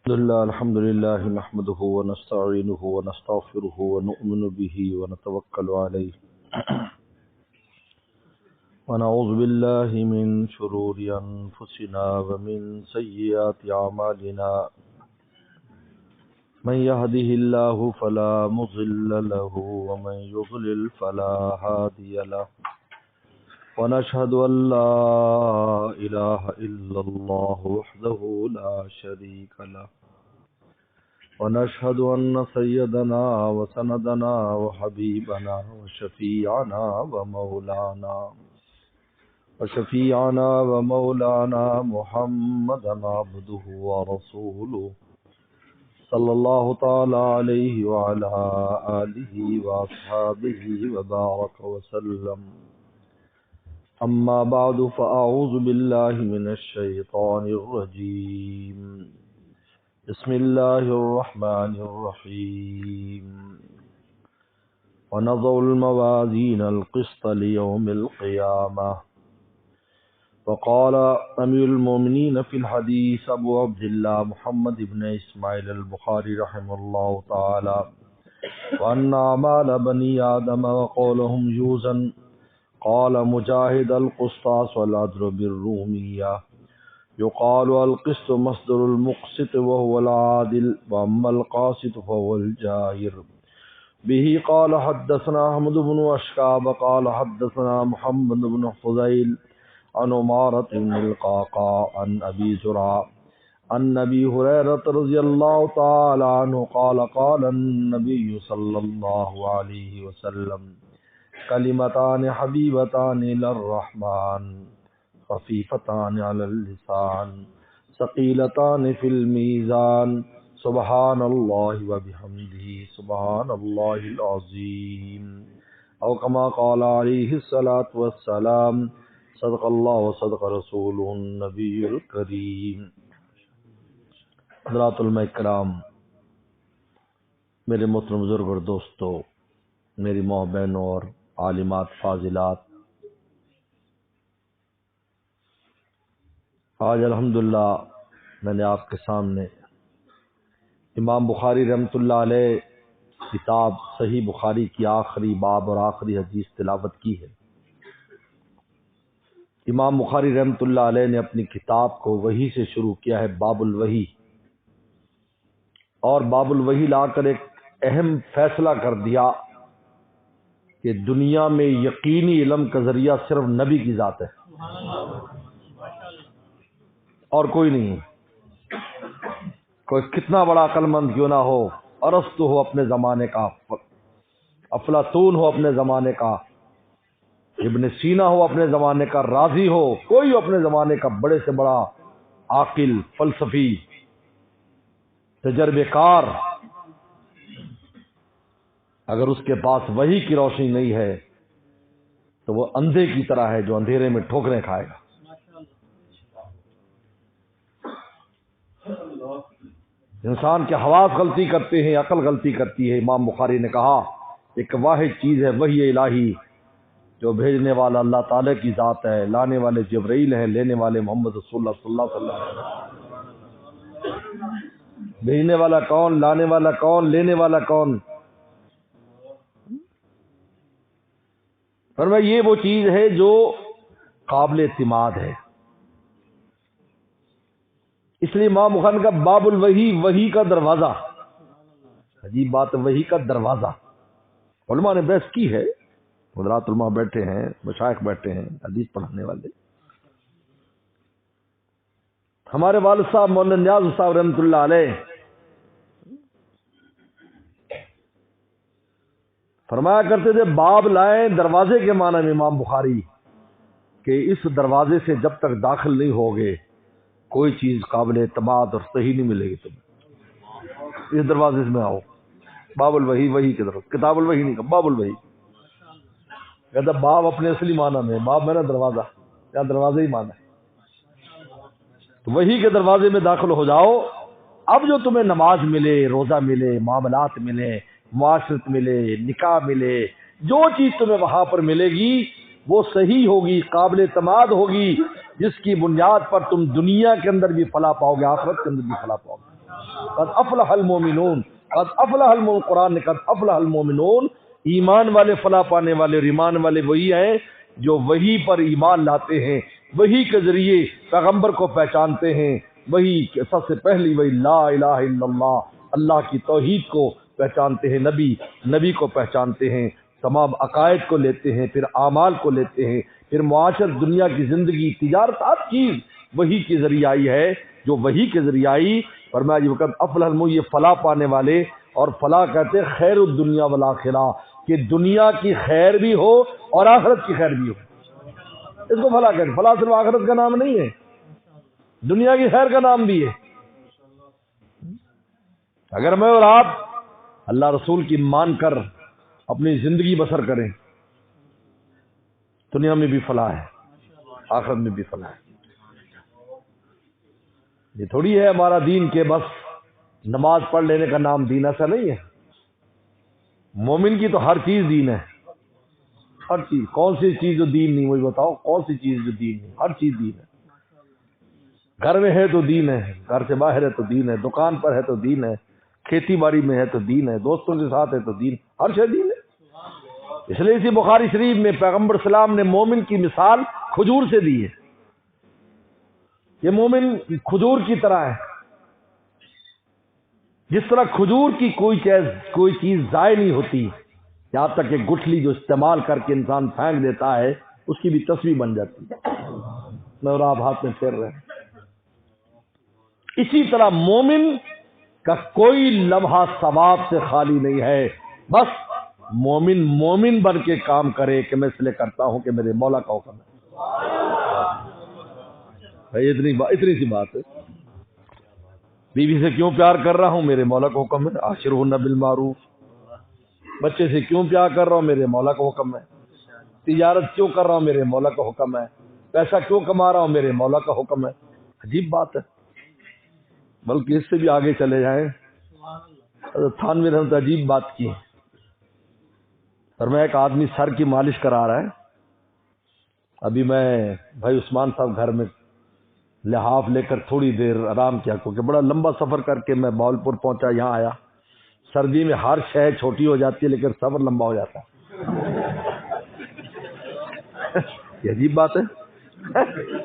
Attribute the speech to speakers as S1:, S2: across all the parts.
S1: الحمد لله نحمده ونستعينه ونستغفره ونؤمن به ونتوكل عليه ونعوذ بالله من شرور أنفسنا ومن سيئات أعمالنا من يهده الله فلا مضل له ومن يضلل فلا هادي له ونشهد أن لا إله إلا الله وحده لا شريك له ونشهد أن سيدنا وسندنا وحبيبنا وشفيعنا ومولانا محمدا عبده ورسوله صلى الله تعالى عليه وعلى آله وأصحابه وبارك وسلم. أما بعد فأعوذ بالله من الشيطان الرجيم. بسم الله الرحمن الرحيم. ونضع الموازين القسط ليوم القيامة. وقال أمير المؤمنين في الحديث أبو عبد الله محمد بن إسماعيل البخاري رحمه الله تعالى: وأن أعمال بني آدم وقولهم يوزن. قال مجاهد: القسطاس والعدل بالرومية. يقال القسط مصدر المقسط وهو العادل، وأما القاسط فهو الجائر. به قال حدثنا أحمد بن أشكاب قال حدثنا محمد بن فضيل عن عمارة بن القعقاع عن أبي زرعة عن أبي هريرة رضي الله تعالى عنه قال قال النبي صلى الله عليه وسلم: کلمتان حبیبتان إلی الرحمن خفیفتان علی اللسان ثقیلتان فی المیزان سبحان اللہ وبحمدہ سبحان اللہ العظیم، او کما قال علیہ الصلاۃ والسلام: صدق اللہ وصدق رسولہ النبی الکریم. حضرات علماء کرام، میرے محترم بزرگ اور دوستو، میری ماں بہنوں اور عالمات فاضلات، آج الحمدللہ میں نے آپ کے سامنے امام بخاری رحمۃ اللہ علیہ کتاب صحیح بخاری کی آخری باب اور آخری حدیث تلاوت کی ہے. امام بخاری رحمۃ اللہ علیہ نے اپنی کتاب کو وحی سے شروع کیا ہے، باب الوحی، اور باب الوحی لا کر ایک اہم فیصلہ کر دیا کہ دنیا میں یقینی علم کا ذریعہ صرف نبی کی ذات ہے اور کوئی نہیں. کوئی کتنا بڑا عقل مند کیوں نہ ہو، ارسطو ہو اپنے زمانے کا، افلاطون ہو اپنے زمانے کا، ابن سینا ہو اپنے زمانے کا، رازی ہو، کوئی ہو اپنے زمانے کا بڑے سے بڑا عاقل، فلسفی، تجربے کار، اگر اس کے پاس وحی کی روشنی نہیں ہے تو وہ اندھے کی طرح ہے جو اندھیرے میں ٹھوکریں کھائے گا. انسان کے حواس غلطی کرتے ہیں، عقل غلطی کرتی ہے. امام بخاری نے کہا ایک واحد چیز ہے وحی الہی، جو بھیجنے والا اللہ تعالی کی ذات ہے، لانے والے جبرائیل ہیں، لینے والے محمد رسول اللہ صلی اللہ علیہ وسلم. بھیجنے والا کون، لانے والا کون، لینے والا کون؟ فرمایا یہ وہ چیز ہے جو قابل اعتماد ہے. اس لیے امام بخاری کا باب الوحی، وحی کا دروازہ. عجیب بات ہے، وحی کا دروازہ. علماء نے بحث کی ہے، حضرات علماء بیٹھے ہیں، مشائخ بیٹھے ہیں حدیث پڑھانے والے. ہمارے والد صاحب مولانا نیاز صاحب رحمۃ اللہ علیہ فرمایا کرتے تھے باب لائیں دروازے کے معنی میں امام بخاری، کہ اس دروازے سے جب تک داخل نہیں ہوگے کوئی چیز قابل اعتماد اور صحیح نہیں ملے گی تمہیں. اس دروازے سے میں آؤ، باب الوحی، وحی کی طرف. کتاب الوحی نہیں کہا، باب الوحی. کہتا باب اپنے اصلی معنی میں، باب میں نا دروازہ، یا دروازے ہی معنی ہے. تو وحی کے دروازے میں داخل ہو جاؤ. اب جو تمہیں نماز ملے، روزہ ملے، معاملات ملے، معاشرت ملے، نکاح ملے، جو چیز تمہیں وہاں پر ملے گی وہ صحیح ہوگی، قابل اعتماد ہوگی، جس کی بنیاد پر تم دنیا کے اندر بھی فلاح پاؤ گے، آخرت کے اندر بھی فلاح پاؤ گے. قد افلح المومنون، قد افلح المومنون، قرآن نے قد افلح المومنون، ایمان والے فلاح پانے والے اور ایمان والے وہی ہیں جو وہی پر ایمان لاتے ہیں، وہی کے ذریعے پیغمبر کو پہچانتے ہیں، وہی سب سے پہلی وہی لا الہ الا اللہ، اللہ کی توحید کو پہچانتے ہیں، نبی کو پہچانتے ہیں، تمام عقائد کو لیتے ہیں، پھر اعمال کو لیتے ہیں، پھر معاشرت، دنیا کی زندگی، تجارت، ہر چیز وہی کے ذریعے آئی ہے جو وہی کے ذریعے آئی۔ فرمایا یہ وقت افلح المومنون، یہ فلاح پانے والے، اور فلاح کہتے ہیں خیر الدنیا والآخرہ، کہ دنیا کی خیر بھی ہو اور آخرت کی خیر بھی ہو، اس کو فلاح کہتے ہیں۔ فلاح صرف آخرت کا نام نہیں ہے، دنیا کی خیر کا نام بھی ہے۔ اگر میں اور آپ اللہ رسول کی مان کر اپنی زندگی بسر کریں، دنیا میں بھی فلاح ہے، آخرت میں بھی فلاح ہے۔ یہ تھوڑی ہے ہمارا دین کہ بس نماز پڑھ لینے کا نام دین، ایسا نہیں ہے۔ مومن کی تو ہر چیز دین ہے، ہر چیز۔ کون سی چیز جو دین نہیں، وہی بتاؤ، کون سی چیز جو دین نہیں؟ ہر چیز دین ہے۔ گھر میں ہے تو دین ہے، گھر سے باہر ہے تو دین ہے، دکان پر ہے تو دین ہے، کھیتی باڑی میں ہے تو دین ہے، دوستوں کے ساتھ ہے تو دین، ہر شے دین ہے۔ اس لیے اسی بخاری شریف میں پیغمبر اسلام نے مومن کی مثال کھجور سے دی ہے۔ یہ مومن کھجور کی طرح ہے، جس طرح کھجور کی کوئی چیز ضائع نہیں ہوتی، یہاں تک کہ گٹھلی جو استعمال کر کے انسان پھینک دیتا ہے اس کی بھی تصویر بن جاتی ہے، میں اور آپ ہاتھ میں پھیر رہے ہیں۔ اسی طرح مومن کا کوئی لمحہ ثواب سے خالی نہیں ہے، بس مومن بن کے کام کرے کہ میں اس لیے کرتا ہوں کہ میرے مولا کا حکم ہے۔ اتنی سی بات ہے۔ بیوی سے کیوں پیار کر رہا ہوں؟ میرے مولا کا حکم ہے، عاشرہن بالمعروف۔ بچے سے کیوں پیار کر رہا ہوں؟ میرے مولا کا حکم ہے۔ تجارت کیوں کر رہا ہوں؟ میرے مولا کا حکم ہے۔ پیسہ کیوں کما رہا ہوں؟ میرے مولا کا حکم ہے۔ عجیب بات ہے، بلکہ اس سے بھی آگے چلے جائیں، حضرت تھانوی رحمۃ اللہ عجیب بات کی، اور میں ایک آدمی سر کی مالش کرا رہا ہے، ابھی میں بھائی عثمان صاحب گھر میں لحاف لے کر تھوڑی دیر آرام کیا، کیونکہ بڑا لمبا سفر کر کے میں باولپور پہنچا، یہاں آیا۔ سردی میں ہر شے چھوٹی ہو جاتی ہے لیکن سفر لمبا ہو جاتا ہے۔ یہ عجیب بات ہے،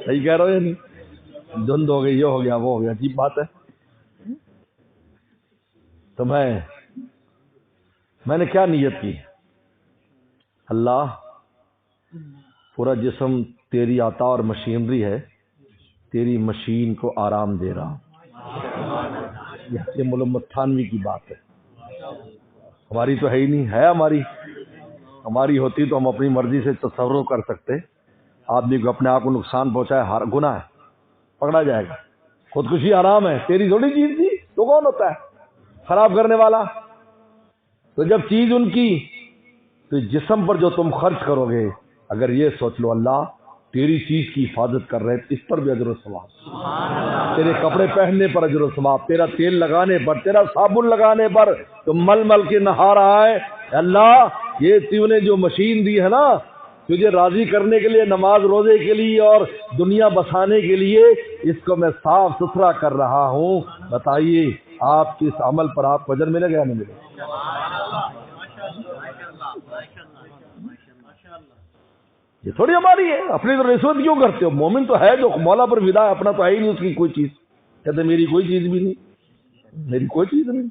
S1: صحیح کہہ رہا ہو یا نہیں؟ دھند ہو گئی، یہ ہو گیا، وہ ہو گیا، عجیب بات ہے۔ تو میں نے کیا نیت کی؟ اللہ پورا جسم تیری عطا اور مشینری ہے، تیری مشین کو آرام دے رہا ہوں۔ یہ ملمت تھانوی کی بات ہے، ہماری تو ہے ہی نہیں، ہے ہماری ہوتی تو ہم اپنی مرضی سے تصور کر سکتے۔ آدمی کو اپنے آپ کو نقصان پہنچائے ہر گناہ ہے، پکڑا جائے گا۔ خودکشی حرام ہے، تیری تھوڑی چیز تھی، تو کون ہوتا ہے خراب کرنے والا؟ تو جب چیز ان کی، تو جسم پر جو تم خرچ کرو گے، اگر یہ سوچ لو اللہ تیری چیز کی حفاظت کر رہے، اس پر بھی اجر و ثواب، تیرے کپڑے پہننے پر اجر و ثواب، تیرا تیل لگانے پر، تیرا صابن لگانے پر تو مل مل کے نہا رہا ہے۔ اللہ یہ تو نے جو مشین دی ہے نا، تجھے راضی کرنے کے لیے، نماز روزے کے لیے اور دنیا بسانے کے لیے، اس کو میں صاف ستھرا کر رہا ہوں۔ بتائیے آپ کی اس عمل پر آپ کو اجر ملے گا یا نہیں ملے گا؟ یہ تھوڑی ہماری ہے، اپنی تو رشوت کیوں کرتے ہو؟ مومن تو ہے جو مولا پر فدا ہے، اپنا تو ہے ہی نہیں اس کی کوئی چیز، کہتے میری کوئی چیز بھی نہیں، میری کوئی چیز نہیں۔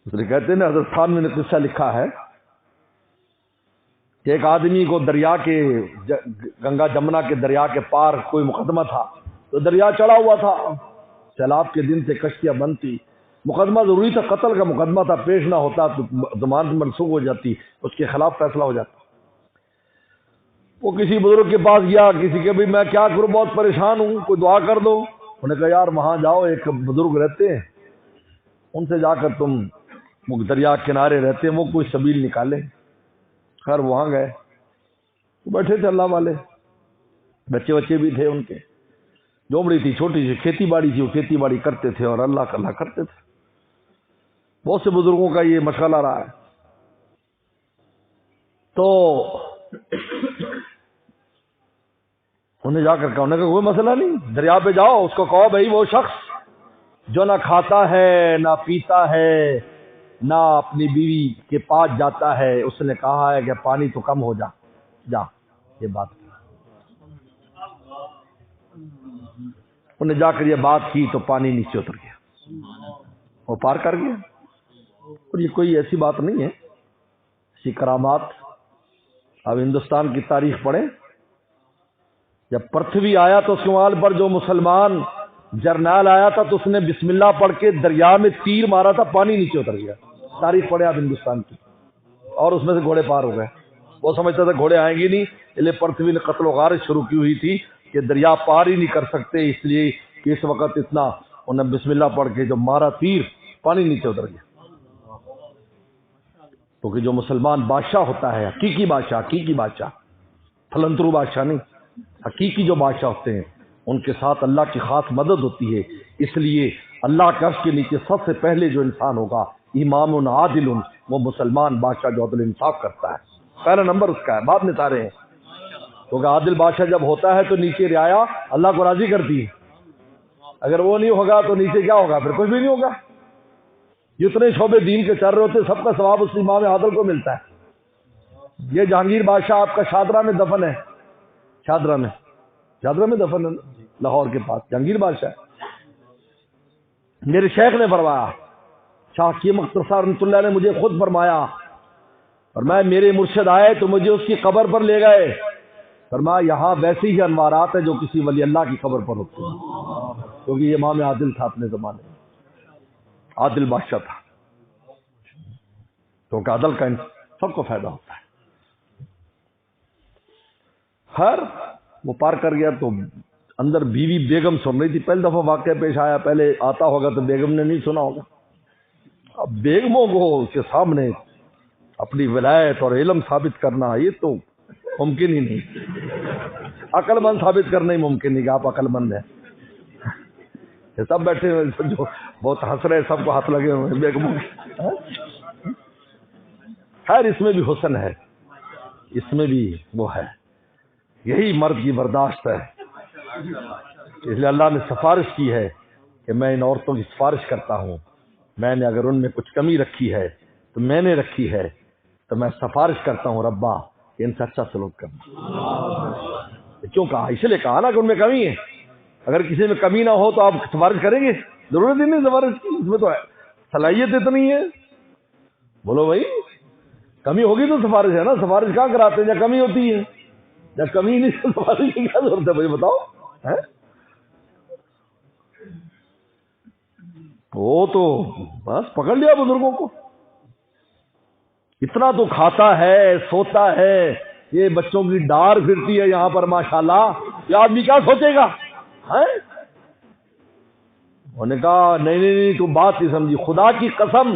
S1: اس لیے کہتے ہیں نا، حضرت خان نے قصہ لکھا ہے کہ ایک آدمی کو دریا کے، گنگا جمنا کے دریا کے پار کوئی مقدمہ تھا، تو دریا چڑھا ہوا تھا، سیلاب کے دن سے کشتیاں بند تھی، مقدمہ ضروری تھا، قتل کا مقدمہ تھا، پیش نہ ہوتا تو ضمانت منسوخ ہو جاتی، اس کے خلاف فیصلہ ہو جاتا۔ وہ کسی بزرگ کے پاس گیا، کسی کے بھی میں کیا کروں، بہت پریشان ہوں، کوئی دعا کر دو۔ انہوں نے کہا یار وہاں جاؤ، ایک بزرگ رہتے ہیں، ان سے جا کر تم، دریا کنارے رہتے ہیں، وہ کوئی سبیل نکالے۔ خیر وہاں گئے، بیٹھے تھے اللہ والے، بچے بھی تھے ان کے، جھوپڑی تھی چھوٹی سی، کھیتی باڑی تھی، وہ کھیتی باڑی کرتے تھے اور اللہ کا اللہ کرتے تھے۔ بہت سے بزرگوں کا یہ مشغلہ رہا ہے۔ تو انہیں جا کر کہا، انہوں نے کہا کوئی مسئلہ نہیں، دریا پہ جاؤ، اس کو کہو بھائی وہ شخص جو نہ کھاتا ہے نہ پیتا ہے نہ اپنی بیوی کے پاس جاتا ہے، اس نے کہا ہے کہ پانی تو کم ہو جا جا۔ یہ بات انہوں نے جا کر یہ بات کی تو پانی نیچے اتر گیا، وہ پار کر گیا۔ اور یہ کوئی ایسی بات نہیں ہے، اسی کرامات اب ہندوستان کی تاریخ پڑھیں، جب پرتھوی آیا تو شمال پر جو مسلمان جرنیل آیا تھا تو اس نے بسم اللہ پڑھ کے دریا میں تیر مارا تھا، پانی نیچے اتر گیا۔ تاریخ پڑھے آپ ہندوستان کی، اور اس میں سے گھوڑے پار ہو گئے۔ وہ سمجھتا تھا گھوڑے آئیں گی نہیں، اس لیے پرتھوی نے قتل و غارت شروع کی ہوئی تھی کہ دریا پار ہی نہیں کر سکتے، اس لیے کہ اس وقت اتنا انہیں بسم اللہ پڑھ کے جو مارا تیر، پانی نیچے اتر گیا۔ کیونکہ جو مسلمان بادشاہ ہوتا ہے، حقیقی بادشاہ پھلنترو بادشاہ نہیں، حقیقی جو بادشاہ ہوتے ہیں ان کے ساتھ اللہ کی خاص مدد ہوتی ہے۔ اس لیے اللہ کے عرش کے نیچے سب سے پہلے جو انسان ہوگا امام عادل، وہ مسلمان بادشاہ جو عدل انصاف کرتا ہے، پہلا نمبر اس کا ہے، بعد میں سارے ہیں۔ کیونکہ عادل بادشاہ جب ہوتا ہے تو نیچے رعایا اللہ کو راضی کرتی ہے، اگر وہ نہیں ہوگا تو نیچے کیا ہوگا؟ پھر کچھ بھی نہیں ہوگا۔ جتنے شعبے دین کے چل رہے ہوتے سب کا ثواب اس امام عادل کو ملتا ہے۔ یہ جہانگیر بادشاہ آپ کا شادرہ میں دفن ہے، شادرہ میں دفن ہے، لاہور کے پاس جہانگیر بادشاہ۔ میرے شیخ نے فرمایا، شاہ حکیم اختر صاحب رحمۃ اللہ نے مجھے خود فرمایا، اور میرے مرشد آئے تو مجھے اس کی قبر پر لے گئے، فرمایا یہاں ویسے ہی انوارات ہیں جو کسی ولی اللہ کی قبر پر ہوتے ہیں، کیونکہ یہ امام عادل تھا، اپنے زمانے میں عادل بادشاہ تھا، کیونکہ عدل کا سب کو فائدہ ہوتا ہے۔ خیر وہ پار کر گیا تو اندر بیوی بیگم سن رہی تھی، پہلی دفعہ واقعہ پیش آیا، پہلے آتا ہوگا تو بیگم نے نہیں سنا ہوگا۔ اب بیگموں کو کے سامنے اپنی ولایت اور علم ثابت کرنا یہ تو ممکن ہی نہیں، عقل مند ثابت کرنا ہی ممکن نہیں کہ آپ عقل مند ہیں۔ یہ سب بیٹھے ہوئے جو بہت ہنس رہے، سب کو ہاتھ لگے ہوئے ہیں بیگموں کے۔ خیر اس میں بھی حسن ہے، اس میں بھی وہ ہے، یہی مرد کی برداشت ہے۔ اس لیے اللہ نے سفارش کی ہے کہ میں ان عورتوں کی سفارش کرتا ہوں، میں نے اگر ان میں کچھ کمی رکھی ہے تو میں نے رکھی ہے، تو میں سفارش کرتا ہوں ربا کہ ان سے اچھا سلوک کرنا۔ کیوں کہا؟ اس لیے کہا نا کہ ان میں کمی ہے، اگر کسی میں کمی نہ ہو تو آپ سفارش کریں گے؟ ضرورت ہی نہیں سفارش کی، اس میں تو صلاحیت اتنی ہے۔ بولو بھائی، کمی ہوگی تو سفارش ہے نا، سفارش کہاں کراتے ہیں جب کمی ہوتی ہے؟ جب کمی نہیں تو سفارش کی کیا ضرورت ہے بھائی بتاؤ؟ وہ تو بس پکڑ لیا بزرگوں کو، اتنا تو کھاتا ہے سوتا ہے، یہ بچوں کی ڈار پھرتی ہے یہاں پر ماشاءاللہ، یہ آدمی کیا سوچے گا؟ انہوں نے کہا نہیں تم بات نہیں سمجھی، خدا کی قسم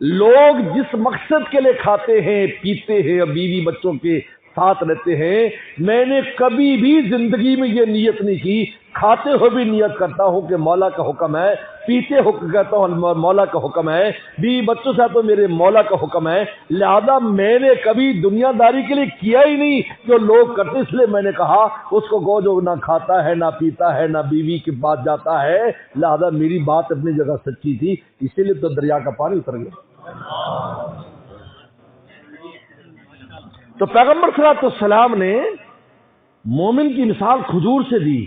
S1: لوگ جس مقصد کے لیے کھاتے ہیں پیتے ہیں اور بیوی بچوں کے ساتھ رہتے ہیں، میں نے کبھی بھی زندگی میں یہ نیت نہیں کی، کھاتے ہوئے بھی نیت کرتا ہوں کہ مولا کا حکم ہے، پیتے ہو کہتا ہوں مولا کا حکم ہے، بیوی بچوں سے تو میرے مولا کا حکم ہے، لہذا میں نے کبھی دنیا داری کے لیے کیا ہی نہیں جو لوگ کرتے، اس لیے میں نے کہا اس کو گو جو نہ کھاتا ہے نہ پیتا ہے نہ بیوی کے پاس جاتا ہے، لہذا میری بات اپنی جگہ سچی تھی، اسی لیے تو دریا کا پانی اتر گیا۔ تو پیغمبر صلی اللہ علیہ وسلم نے مومن کی مثال کھجور سے دی،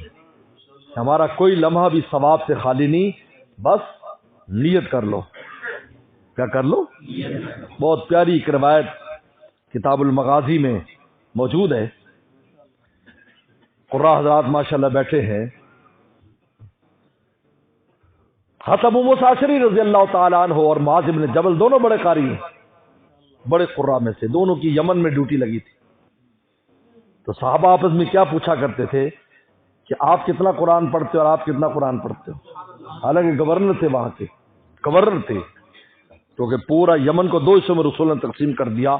S1: ہمارا کوئی لمحہ بھی ثواب سے خالی نہیں، بس نیت کر لو۔ کیا کر لو؟ بہت پیاری ایک روایت کتاب المغازی میں موجود ہے، قراء حضرات ماشاءاللہ بیٹھے ہیں، حضرت ابو موسیٰ اشعری رضی اللہ تعالیٰ عنہ اور معاذ بن جبل دونوں بڑے قاری ہیں، بڑے قراء میں سے، دونوں کی یمن میں ڈیوٹی لگی تھی۔ تو صحابہ آپس میں کیا پوچھا کرتے تھے کہ آپ کتنا قرآن پڑھتے ہو اور آپ کتنا قرآن پڑھتے ہو؟ حالانکہ گورنر تھے، وہاں کے گورنر تھے، کیونکہ پورا یمن کو دو حصوں میں رسول نے تقسیم کر دیا،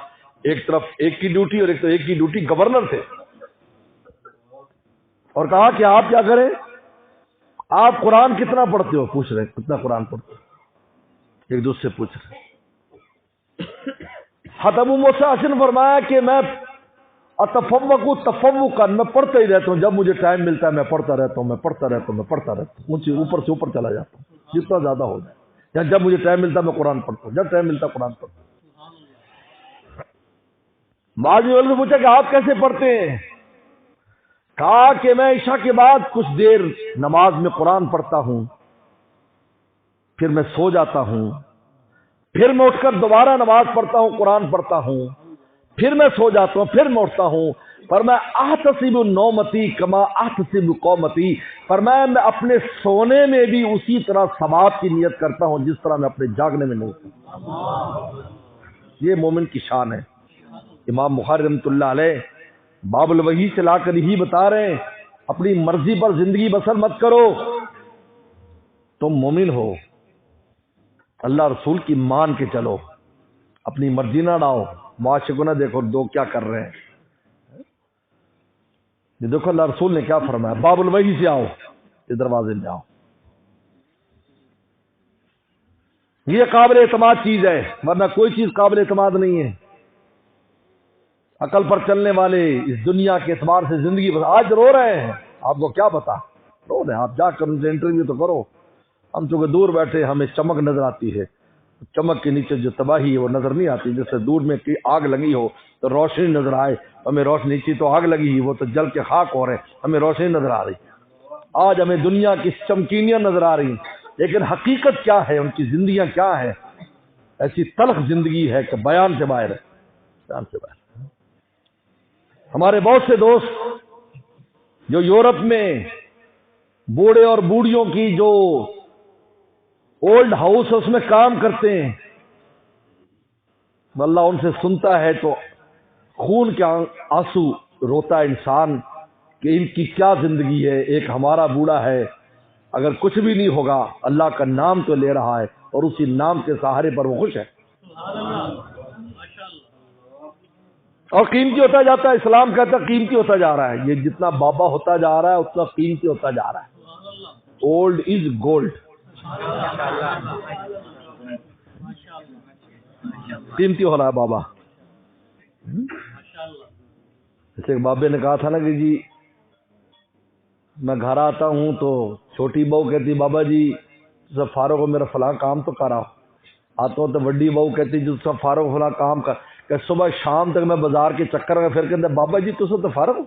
S1: ایک طرف ایک کی ڈیوٹی اور ایک کی ڈیوٹی، گورنر تھے، اور کہا کہ آپ کیا کریں، آپ قرآن کتنا پڑھتے ہو؟ پوچھ رہے کتنا قرآن پڑھتے ہو، ایک دوسرے سے پوچھ رہے۔ حضرت ابو موسیٰ اشعری نے فرمایا کہ میں تفوقا میں پڑھتا ہی رہتا ہوں، جب مجھے ٹائم ملتا ہے میں پڑھتا رہتا ہوں، اوپر سے اوپر چلا جاتا ہوں۔ جتنا زیادہ ہو جائے. یا جب مجھے ٹائم ملتا میں قرآن پڑھتا ہوں، جب ٹائم ملتا قرآن پڑھتا ہوں. بعض لوگوں نے پوچھا کہ آپ کیسے پڑھتے ہیں؟ کہا کہ میں عشاء کے بعد کچھ دیر نماز میں قرآن پڑھتا ہوں، پھر میں سو جاتا ہوں، پھر میں اٹھ کر دوبارہ نماز پڑھتا ہوں، قرآن پڑھتا ہوں، پھر میں سو جاتا ہوں، پھر میں اٹھتا ہوں. پر میں احتسب نومتی کما احتسب قومتی، پر میں اپنے سونے میں بھی اسی طرح ثواب کی نیت کرتا ہوں جس طرح میں اپنے جاگنے میں نہیں کرتا. یہ مومن کی شان ہے. امام بخاری رحمۃ اللہ علیہ باب الوحی سے لا کر یہی بتا رہے ہیں اپنی مرضی پر زندگی بسر مت کرو. تم مومن ہو، اللہ رسول کی مان کے چلو، اپنی مرضی نہ ڈاؤ. معاشرے کو نہ دیکھو دو کیا کر رہے ہیں. یہ دیکھو اللہ رسول نے کیا فرمایا، باب الوحی سے آؤ، یہ دروازے میں آؤ. یہ قابل اعتماد چیز ہے، ورنہ کوئی چیز قابل اعتماد نہیں ہے. عقل پر چلنے والے اس دنیا کے اعتبار سے زندگی آج رو رہے ہیں. آپ کو کیا پتا رو رہے ہیں؟ آپ جا کر ان سے انٹرویو تو کرو. ہم چونکہ دور بیٹھے ہمیں چمک نظر آتی ہے، چمک کے نیچے جو تباہی ہے وہ نظر نہیں آتی. جیسے دور میں آگ لگی ہو تو روشنی نظر آئے، ہمیں روشنی نیچے تو آگ لگی وہ تو جل کے خاک ہو رہے، ہمیں روشنی نظر آ رہی. آج ہمیں دنیا کی چمکینیاں نظر آ رہی، لیکن حقیقت کیا ہے، ان کی زندگیاں کیا ہے؟ ایسی تلخ زندگی ہے کہ بیان سے باہر ہے، بیان سے باہر. ہمارے بہت سے دوست جو یورپ میں بوڑھے اور بوڑھیوں کی جو اولڈ ہاؤس اس میں کام کرتے ہیں، اللہ ان سے سنتا ہے تو خون کے آنسو روتا ہے انسان کہ ان کی کیا زندگی ہے. ایک ہمارا بوڑھا ہے، اگر کچھ بھی نہیں ہوگا اللہ کا نام تو لے رہا ہے اور اسی نام کے سہارے پر وہ خوش ہے اور قیمتی ہوتا جاتا ہے. اسلام کہتا ہے قیمتی ہوتا جا رہا ہے. یہ جتنا بابا ہوتا جا رہا ہے اتنا قیمتی ہوتا جا رہا ہے. اولڈ از گولڈ، قیمتی ہو رہا ہے بابا. جیسے بابے نے کہا تھا نا کہ جی میں گھر آتا ہوں تو چھوٹی بہو کہتی بابا جی سب فارغ ہو میرا فلاں کام تو کرا. آتا ہوں تو بڑی بہو کہتی جو سب فارغ ہو فلاں کام کر. کہ صبح شام تک میں بازار کے چکر میں پھر کہتے بابا جی تو سب تو فارغ ہو.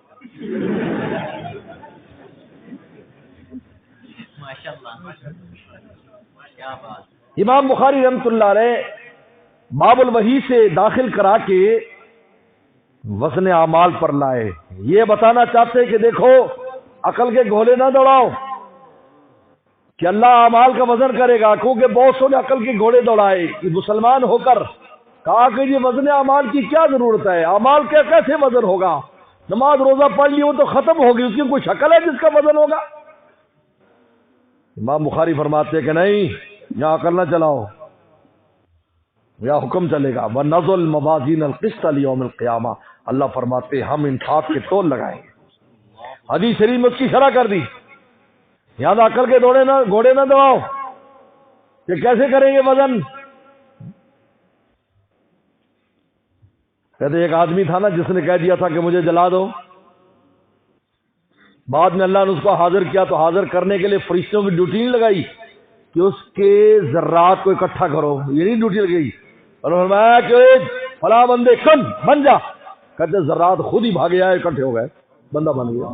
S1: امام بخاری رحمۃ اللہ علیہ باب الوحی سے داخل کرا کے وزن اعمال پر لائے. یہ بتانا چاہتے کہ دیکھو عقل کے گھوڑے نہ دوڑاؤ کہ اللہ اعمال کا وزن کرے گا، کیونکہ بہت سو نے عقل کے گھوڑے دوڑائے کہ مسلمان ہو کر کہا کہ یہ وزن اعمال کی کیا ضرورت ہے، اعمال کا کیسے وزن ہوگا؟ نماز روزہ پڑھ لی وہ تو ختم ہوگی، اس کی کوئی شکل ہے جس کا وزن ہوگا؟ امام بخاری فرماتے کہ نہیں، یہاں عقل نہ چلاؤ، یا حکم چلے گا. وَنَضُ الْمَوَازِينَ الْقِسْطَ لِيَوْمِ الْقِيَامَةِ، اللہ فرماتے ہم انصاف کے تول لگائیں گے. حدیث شریف میں اس کی شرح کر دی. یہاں عقل کے گھوڑے نہ دوڑاؤ کہ کیسے کریں گے وزن. کہتے ایک آدمی تھا نا جس نے کہہ دیا تھا کہ مجھے جلا دو. بعد میں اللہ نے اس کو حاضر کیا تو حاضر کرنے کے لیے فرشتوں کی ڈیوٹی نہیں لگائی کہ اس کے ذرات کو اکٹھا کرو، یہ نہیں ڈیوٹی لگائی. اور فرمایا کہ فلاں بندے کن بن جا. کہتے ذرات خود ہی بھاگے آئے، اکٹھے ہو گئے، بندہ بن گیا.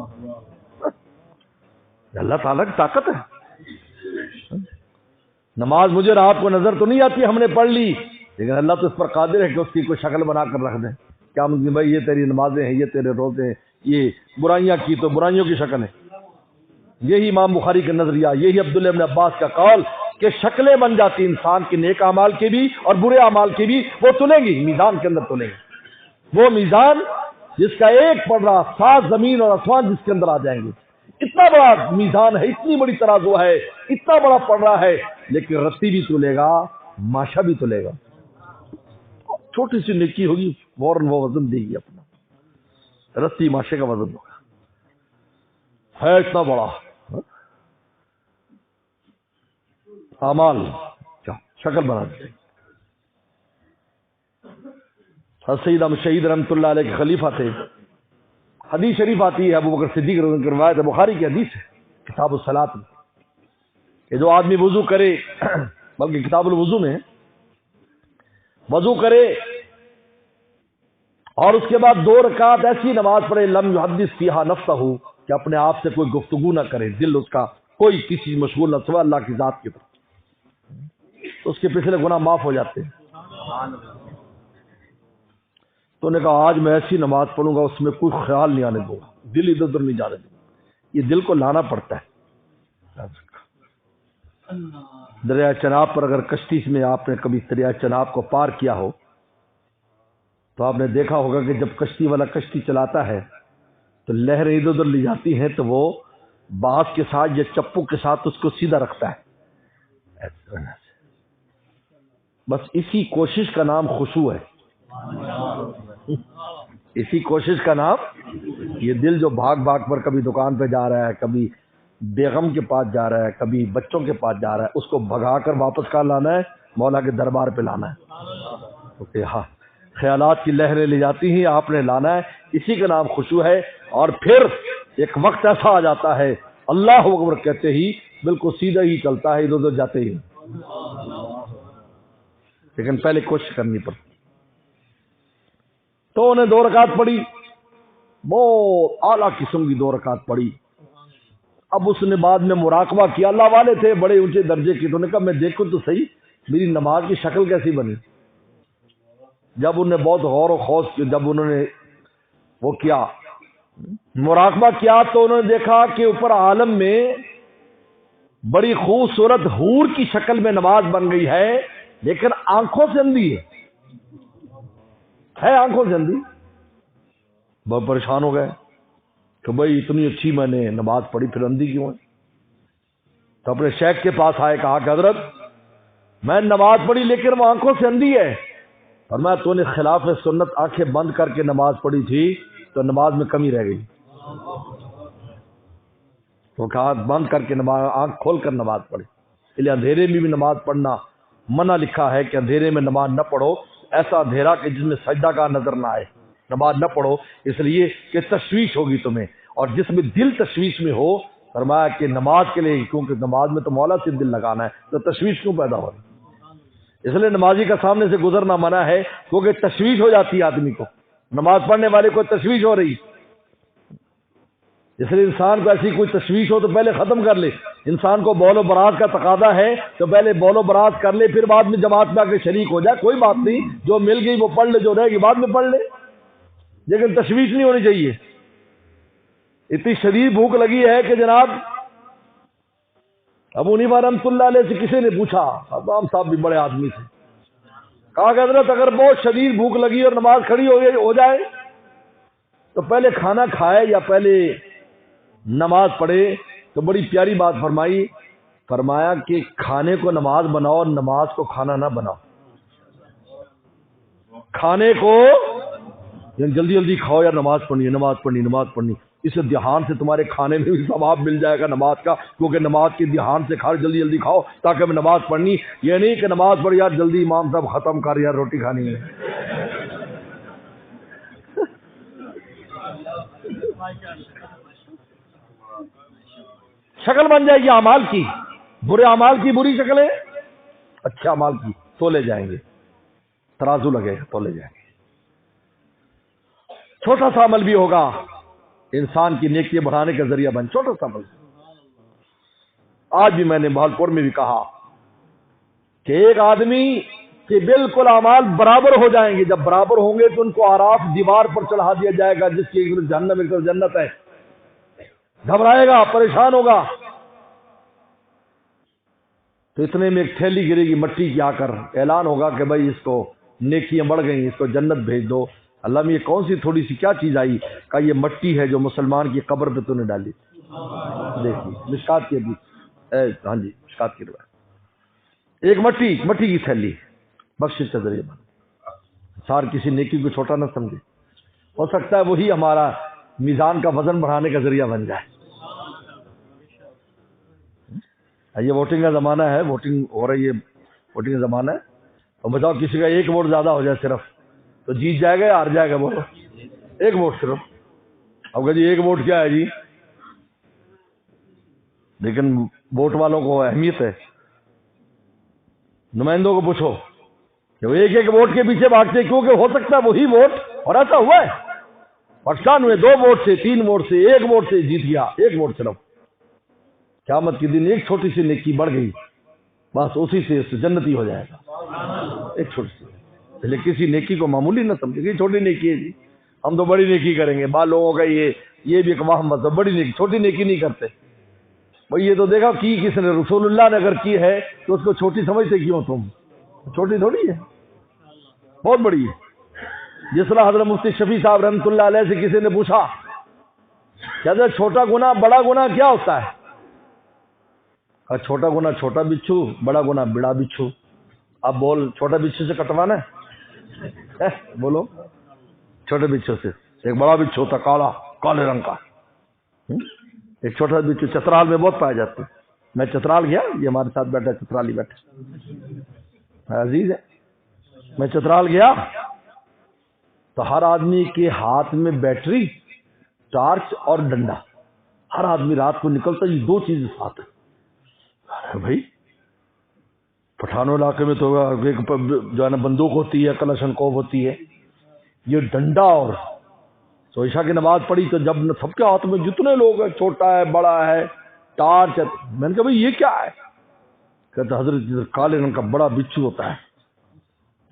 S1: اللہ تعالیٰ کی طاقت ہے. نماز مجھے رات کو نظر تو نہیں آتی، ہم نے پڑھ لی، لیکن اللہ تو اس پر قادر ہے کہ اس کی کوئی شکل بنا کر رکھ دیں. کیا مجھے بھائی یہ تیری نمازیں ہیں، یہ تیرے روزے ہیں، یہ برائیاں کی تو برائیوں کی شکل ہے. یہی امام بخاری کا نظریہ، یہی عبداللہ ابن عباس کا قول کہ شکلیں بن جاتی انسان کے نیک اعمال کے بھی اور برے اعمال کے بھی. وہ تلیں گی میزان کے اندر تلیں گی. وہ میزان جس کا ایک پڑا 7 زمین اور آسمان جس کے اندر آ جائیں گے. اتنا بڑا میزان ہے، اتنی بڑی ترازو ہے، اتنا بڑا پڑا ہے، لیکن رتی بھی تلے گا، ماشا بھی تلے گا. چھوٹی سی نیکی ہوگی فوراً وہ وزن دے گی اپنا، رتی ماشے کا وزن ہوگا. ہے اتنا بڑا اعمال شکل بنا دی. سید شہید رحمۃ اللہ علیہ کے خلیفہ تھے. حدیث شریف آتی ہے ابو بکر صدیق کی روایت ہے، بخاری کی حدیث ہے کتاب الصلاۃ میں. کہ جو آدمی وضو کرے بلکہ کتاب الوضو میں وضو کرے اور اس کے بعد 2 رکعت ایسی نماز پڑھے لم یحدث فیہا نفسہ، کہ اپنے آپ سے کوئی گفتگو نہ کرے، دل اس کا کوئی کسی مشغول نہ سوا اللہ کی ذات کی طرف، تو اس کے پچھلے گناہ معاف ہو جاتے ہیں۔ تو نے کہا آج میں ایسی نماز پڑھوں گا اس میں کوئی خیال نہیں آنے دوں گا، دل ادھر ادھر نہیں جانے دوں گا۔ یہ دل کو لانا پڑتا ہے۔ دریا چناب پر اگر کشتی میں آپ نے کبھی دریا چناب کو پار کیا ہو تو آپ نے دیکھا ہوگا کہ جب کشتی والا کشتی چلاتا ہے تو لہریں ادھر ادھر لی جاتی ہیں تو وہ بانس کے ساتھ یا چپو کے ساتھ اس کو سیدھا رکھتا ہے۔ بس اسی کوشش کا نام خشوع ہے، اسی کوشش کا نام، یہ دل جو بھاگ بھاگ پر کبھی دکان پہ جا رہا ہے، کبھی بیگم کے پاس جا رہا ہے، کبھی بچوں کے پاس جا رہا ہے، اس کو بھگا کر واپس کہاں لانا ہے؟ مولا کے دربار پہ لانا ہے۔ ہاں خیالات کی لہریں لے جاتی ہیں، آپ نے لانا ہے، اسی کا نام خشوع ہے۔ اور پھر ایک وقت ایسا آ جاتا ہے اللہ اکبر کہتے ہی بالکل سیدھا ہی چلتا ہے، ادھر ادھر جاتے ہی، لیکن پہلے کوشش کرنی پڑتی۔ تو انہیں 2 رکعت پڑھی، بہت اعلیٰ قسم کی 2 رکعت پڑھی۔ اب اس نے بعد میں مراقبہ کیا، اللہ والے تھے بڑے اونچے درجے کے، تو انہوں نے کہا میں دیکھوں تو صحیح میری نماز کی شکل کیسی بنی۔ جب انہوں نے بہت غور و خوض کیا، جب انہوں نے وہ کیا مراقبہ کیا، تو انہوں نے دیکھا کہ اوپر عالم میں بڑی خوبصورت حور کی شکل میں نماز بن گئی ہے، لیکن آنکھوں سے اندھی ہے آنکھوں سے اندھی۔ بہت پریشان ہو گئے کہ بھائی اتنی اچھی میں نے نماز پڑھی پھر اندھی کیوں ہے؟ تو اپنے شیخ کے پاس آئے، کہا کہ حضرت میں نماز پڑھی لیکن وہ آنکھوں سے اندھی ہے۔ فرمایا تو نے خلاف سنت آنکھیں بند کر کے نماز پڑھی تھی تو نماز میں کمی رہ گئی۔ تو کہا بند کر کے نماز، آنکھ کھول کر نماز پڑھی۔ اس لیے اندھیرے میں بھی نماز پڑھنا منع لکھا ہے کہ اندھیرے میں نماز نہ پڑھو، ایسا اندھیرا کہ جس میں سجدہ کا نظر نہ آئے، نماز نہ پڑھو، اس لیے کہ تشویش ہوگی تمہیں، اور جس میں دل تشویش میں ہو، فرمایا کہ نماز کے لیے، کیونکہ نماز میں تو مولا سے دل لگانا ہے، تو تشویش کیوں پیدا ہو؟ اس لیے نمازی کا سامنے سے گزرنا منع ہے، کیونکہ تشویش ہو جاتی ہے آدمی کو، نماز پڑھنے والے کو تشویش ہو رہی۔ اس لیے انسان کو ایسی کوئی تشویش ہو تو پہلے ختم کر لے۔ انسان کو بول و برات کا تقاضا ہے تو پہلے بول و برات کر لے، پھر بعد میں جماعت میں آ کے شریک ہو جائے، کوئی بات نہیں، جو مل گئی وہ پڑھ لے، جو رہے گی بعد میں پڑھ لے، لیکن تشویش نہیں ہونی چاہیے۔ اتنی شدید بھوک لگی ہے کہ جناب ابو حنیفہ رحمۃ اللہ علیہ سے کسی نے پوچھا، امام صاحب بھی بڑے آدمی تھے، کہا کہ حضرت اگر بہت شدید بھوک لگی اور نماز کھڑی ہو جائے تو پہلے کھانا کھائے یا پہلے نماز پڑھے؟ تو بڑی پیاری بات فرمائی، فرمایا کہ کھانے کو نماز بناؤ اور نماز کو کھانا نہ بناؤ۔ کھانے کو جلدی جلدی کھاؤ یا نماز پڑھنی، اس دھیان سے تمہارے کھانے میں بھی ثواب مل جائے گا نماز کا، کیونکہ نماز کے دھیان سے کھاؤ، جلدی جلدی کھاؤ تاکہ میں نماز پڑھنی، یہ نہیں کہ نماز پڑھ یار جلدی امام صاحب ختم کر یار روٹی کھانی ہے۔ شکل بن جائے گی اعمال کی، برے اعمال کی بری شکلیں، اچھے اعمال کی تولے جائیں گے، ترازو لگے گا تولے جائیں گے۔ چھوٹا سا عمل بھی ہوگا انسان کی نیکی بڑھانے کا ذریعہ بن، چھوٹا سا عمل۔ آج بھی میں نے بہالپور میں بھی کہا کہ ایک آدمی کے بالکل اعمال برابر ہو جائیں گے، جب برابر ہوں گے تو ان کو آراف دیوار پر چڑھا دیا جائے گا، جس کی ایک طرف جہنم ایک طرف جنت ہے، گھبرائے گا، پریشان ہوگا، تو اتنے میں ایک تھیلی گرے گی مٹی کی، آ کر اعلان ہوگا کہ بھائی اس کو نیکیاں بڑھ گئیں، اس کو جنت بھیج دو۔ اللہ میں یہ کون سی تھوڑی سی کیا چیز آئی؟ کہا یہ مٹی ہے جو مسلمان کی قبر پہ تو نے ڈالی، دیکھیے مشکات کی حدیث، ہاں جی مشکات کی روایت، ایک مٹی کی تھیلی بخشش کا ذریعہ بن، سار کسی نیکی کو چھوٹا نہ سمجھے، ہو سکتا ہے وہی ہمارا میزان کا وزن بڑھانے کا ذریعہ بن جائے۔ یہ ووٹنگ کا زمانہ ہے، ووٹنگ ہو رہی ہے، ووٹنگ کا زمانہ ہے، اور بتاؤ کسی کا ایک ووٹ زیادہ ہو جائے صرف تو جیت جائے گا یا ہار جائے گا؟ بولو، ایک ووٹ صرف۔ اب کہ جی ایک ووٹ کیا ہے جی؟ لیکن ووٹ والوں کو اہمیت ہے. نمائندوں کو پوچھو کہ وہ ایک ایک ووٹ کے پیچھے بھاگتے کیونکہ ہو سکتا ہے وہی ووٹ, اور ایسا ہوا ہے پاکستان میں 2 ووٹ سے 3 ووٹ سے 1 ووٹ سے جیت گیا, 1 ووٹ صرف. قیامت کے دن ایک چھوٹی سی نیکی بڑھ گئی, بس اسی سے جنتی ہو جائے گا. ایک چھوٹی سی, پہلے کسی نیکی کو معمولی نہ سمجھے کہ چھوٹی نیکی ہے جی, ہم تو بڑی نیکی کریں گے. بعض لوگوں کا یہ بھی ایک وہم مطلب بڑی نیکی چھوٹی نیکی نہیں کرتے. بھئی یہ تو دیکھا کی کس نے, رسول اللہ نے اگر کی ہے تو اس کو چھوٹی سمجھتے کیوں تم؟ چھوٹی تھوڑی ہے, بہت بڑی ہے. جس طرح حضرت مفتی شفیع صاحب رحمۃ اللہ علیہ سے کسی نے پوچھا کہ حضرت چھوٹا گناہ بڑا گناہ کیا ہوتا ہے؟ کہا چھوٹا گناہ چھوٹا بچھو, بڑا گناہ بڑا بچھو. اب بول چھوٹا بچھو سے کٹوانا ہے؟ بولو چھوٹے بچھو سے. ایک بڑا بچھو ہوتا کالا, کالے رنگ کا, ایک چھوٹا بچھو چترال میں بہت پائے جاتے. میں چترال گیا, یہ ہمارے ساتھ بیٹھا چترالی بیٹھا عزیز ہے. میں چترال گیا تو ہر آدمی کے ہاتھ میں بیٹری, ٹارچ اور ڈنڈا. ہر آدمی رات کو نکلتا یہ 2 چیزیں ساتھ ہے. بھائی پٹھانوں علاقے میں تو ایک جو ہے نا بندوق ہوتی ہے, کلاشن کوف ہوتی ہے, یہ ڈنڈا. اور تو عشاء کی نماز پڑھی تو جب سب کے ہاتھ میں جتنے لوگ ہیں, چھوٹا ہے بڑا ہے, ٹارچ ہے. میں نے کہا بھائی یہ کیا ہے؟ کہتا حضرت کالے رنگ کا بڑا بچھو ہوتا ہے,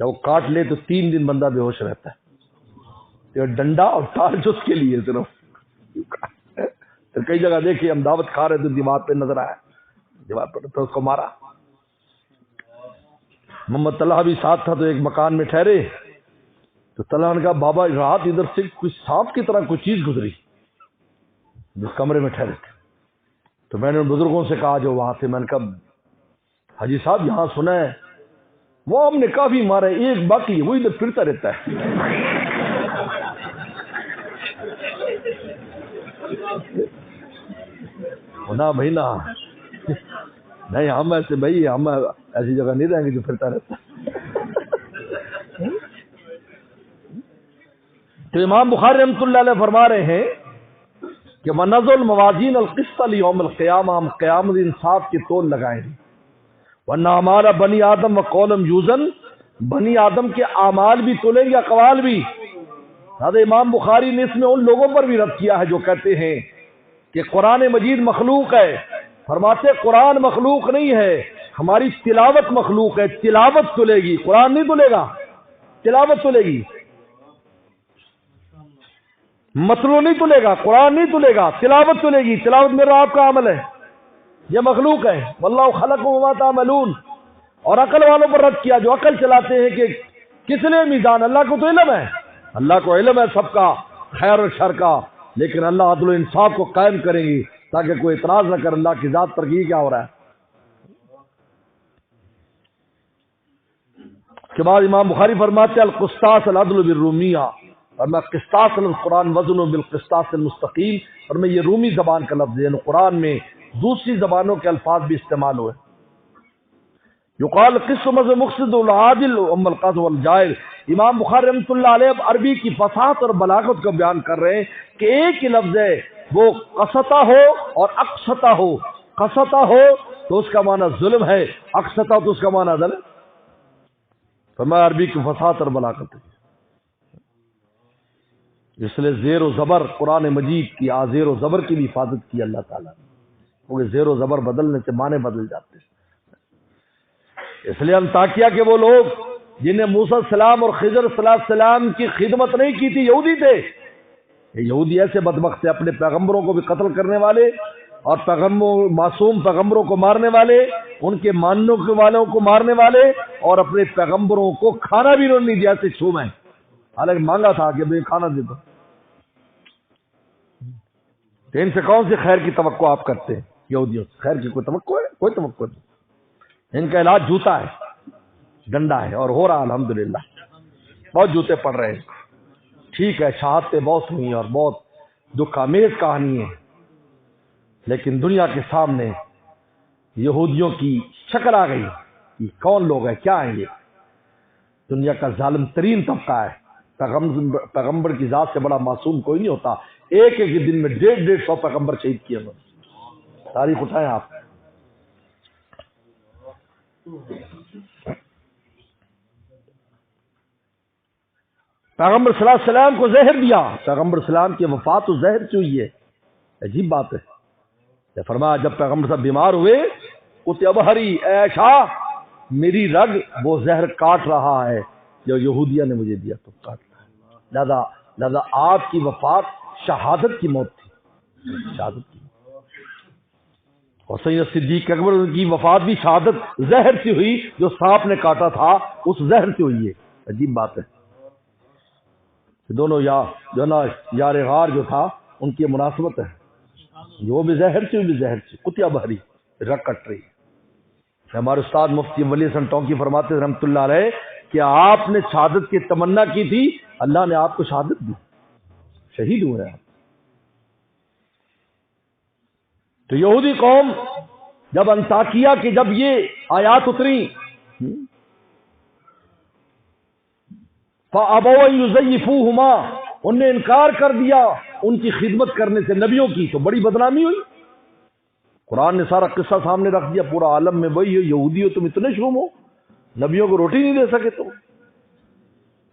S1: جب وہ کاٹ لے تو 3 دن بندہ بے ہوش رہتا ہے. تو ڈنڈا اور ٹارچ اس کے لیے صرف. تو کئی جگہ دیکھیے ہم دعوت کھا رہے تو دیوار پہ نظر آیا, دیوار پر تو اس کو مارا. محمد طلحہ بھی ساتھ تھا, تو ایک مکان میں ٹھہرے تو طلحہ نے کہا بابا رات ادھر سے کچھ سانپ کی طرح کوئی چیز گزری جس کمرے میں ٹھہرے تھے. تو میں نے ان بزرگوں سے کہا جو وہاں سے, میں نے کہا حاجی صاحب یہاں سنا ہے وہ ہم نے کافی مارا, ایک باقی وہ ادھر پھرتا رہتا ہے. نہ بھائی نہ, نہیں ہم ایسے, بھائی ہم ایسی جگہ نہیں رہیں گے جو پھرتا رہتا. تو امام بخاری رحمۃ اللہ علیہ فرما رہے ہیں کہ وَنَضَعُ الْمَوَازِينَ الْقِسْطَ لِيَوْمِ الْقِيَامَةِ, ہم قیامت انصاف کی تول لگائیں گے. ورنہ ہمارا بنی آدم وقولم یوزن, بنی آدم کے اعمال بھی تولیں گے, اقوال بھی. حضرت امام بخاری نے اس میں ان لوگوں پر بھی رد کیا ہے جو کہتے ہیں کہ قرآن مجید مخلوق ہے. فرماتے قرآن مخلوق نہیں ہے, ہماری تلاوت مخلوق ہے, تلاوت تلے گی, قرآن نہیں تلے گا, تلاوت تلے گی. مطلوع نہیں تلے گا, قرآن نہیں تلے گا, تلاوت تلے گی. تلاوت میرا آپ کا عمل ہے, یہ مخلوق ہے. واللہ خلقکم وما تعملون. اور عقل والوں پر رد کیا جو عقل چلاتے ہیں کہ کس نے میزان, اللہ کو تو علم ہے, اللہ کو علم ہے سب کا خیر اور شر کا, لیکن اللہ عدل و انصاف کو قائم کریں گی تاکہ کوئی اعتراض نہ کر اللہ کی ذات پر. کی کیا ہو رہا ہے. کے بعد امام بخاری فرماتے ہیں القسطاس العدل بالرومیہ, اور میں قسطاس القرآن وزن بالقسطاس المستقیم, اور میں یہ رومی زبان کا لفظ ہے, یعنی قرآن میں دوسری زبانوں کے الفاظ بھی استعمال ہوئے. یقال قسم مقصد العادل ام القاض والجائر. امام بخاری رحمۃ اللہ علیہ عربی کی فصاحت اور بلاغت کو بیان کر رہے ہیں کہ ایک ہی لفظ ہے, وہ قسطہ ہو اور اقسطہ ہو. قسطہ ہو تو اس کا معنی ظلم ہے, اقسطہ تو اس کا معنی عدل ہے. فرمایا عربی کی فصاحت اور بلاغت ہے. اس لیے زیر و زبر قرآن مجید کی زیر و زبر کی بھی حفاظت کی اللہ تعالیٰ نے, کیونکہ زیر و زبر بدلنے سے معنی بدل جاتے ہیں. اس لیے ہم تاکیہ کہ وہ لوگ جنہیں موسیٰ السلام اور خضر السلام کی خدمت نہیں کی تھی یہودی تھے. یہودی ایسے بدبخت تھے, اپنے پیغمبروں کو بھی قتل کرنے والے اور معصوم پیغمبروں کو مارنے والے, ان کے ماننے والوں کو مارنے والے, اور اپنے پیغمبروں کو کھانا بھی انہوں نے نہیں دیا سے چھو میں, حالانکہ مانگا تھا کہ میں کھانا دے دو. تو ان سے کون سی خیر کی توقع آپ کرتے ہیں؟ یہودیوں سے خیر کی کوئی توقع ہے؟ کوئی توقع نہیں. ان کا علاج جوتا ہے, ڈنڈا ہے, اور ہو رہا الحمدللہ. بہت جوتے پڑ رہے ہیں, ٹھیک ہے, شہادتیں بہت ہوئی اور بہت دکھ آمیز کہانی ہے, لیکن دنیا کے سامنے یہودیوں کی شکل آ گئی. یہ کون لوگ ہیں, کیا ہیں یہ؟ دنیا کا ظالم ترین طبقہ ہے. پیغمبر کی ذات سے بڑا معصوم کوئی نہیں ہوتا. ایک ایک دن میں 150 پیغمبر شہید کیے انہوں نے. تاریخ اٹھائیں آپ. پیغمبر صلی اللہ علیہ وسلم کو زہر دیا. پیغمبر صلی اللہ علیہ وسلم کی وفات تو زہر سے ہوئی ہے. عجیب بات ہے. فرمایا جب پیغمبر صاحب بیمار ہوئے کتب ہری اے عائشہ میری رگ وہ زہر کاٹ رہا ہے جو یہودیہ نے مجھے دیا تو کاٹ رہا ہے. لہذا آپ کی وفات شہادت کی موت تھی. شہادت کی. اور سید صدیق اکبر کی وفات بھی شہادت زہر سے ہوئی جو سانپ نے کاٹا تھا اس زہر سے ہوئی ہے. عجیب بات ہے. دونوں جو نا یار غار جو تھا ان کی مناسبت ہے. وہ بھی زہر سے بھی زہر سے کتیا بہری رگ کٹ رہی. ہمارے استاد مفتی ولی حسن ٹونکی فرماتے ہیں رحمۃ اللہ علیہ کہ آپ نے شہادت کی تمنا کی تھی اللہ نے آپ کو شہادت دی. شہید ہوئے آپ. تو یہودی قوم جب انطاکیہ کی جب یہ آیات اتری فَأَبَوْا أَن يُزَيِّفُوهُمَا انہوں نے انکار کر دیا ان کی خدمت کرنے سے نبیوں کی تو بڑی بدنامی ہوئی. قرآن نے سارا قصہ سامنے رکھ دیا. پورا عالم میں وہی ہو یہودی ہو تم اتنے شوم ہو نبیوں کو روٹی نہیں دے سکے تو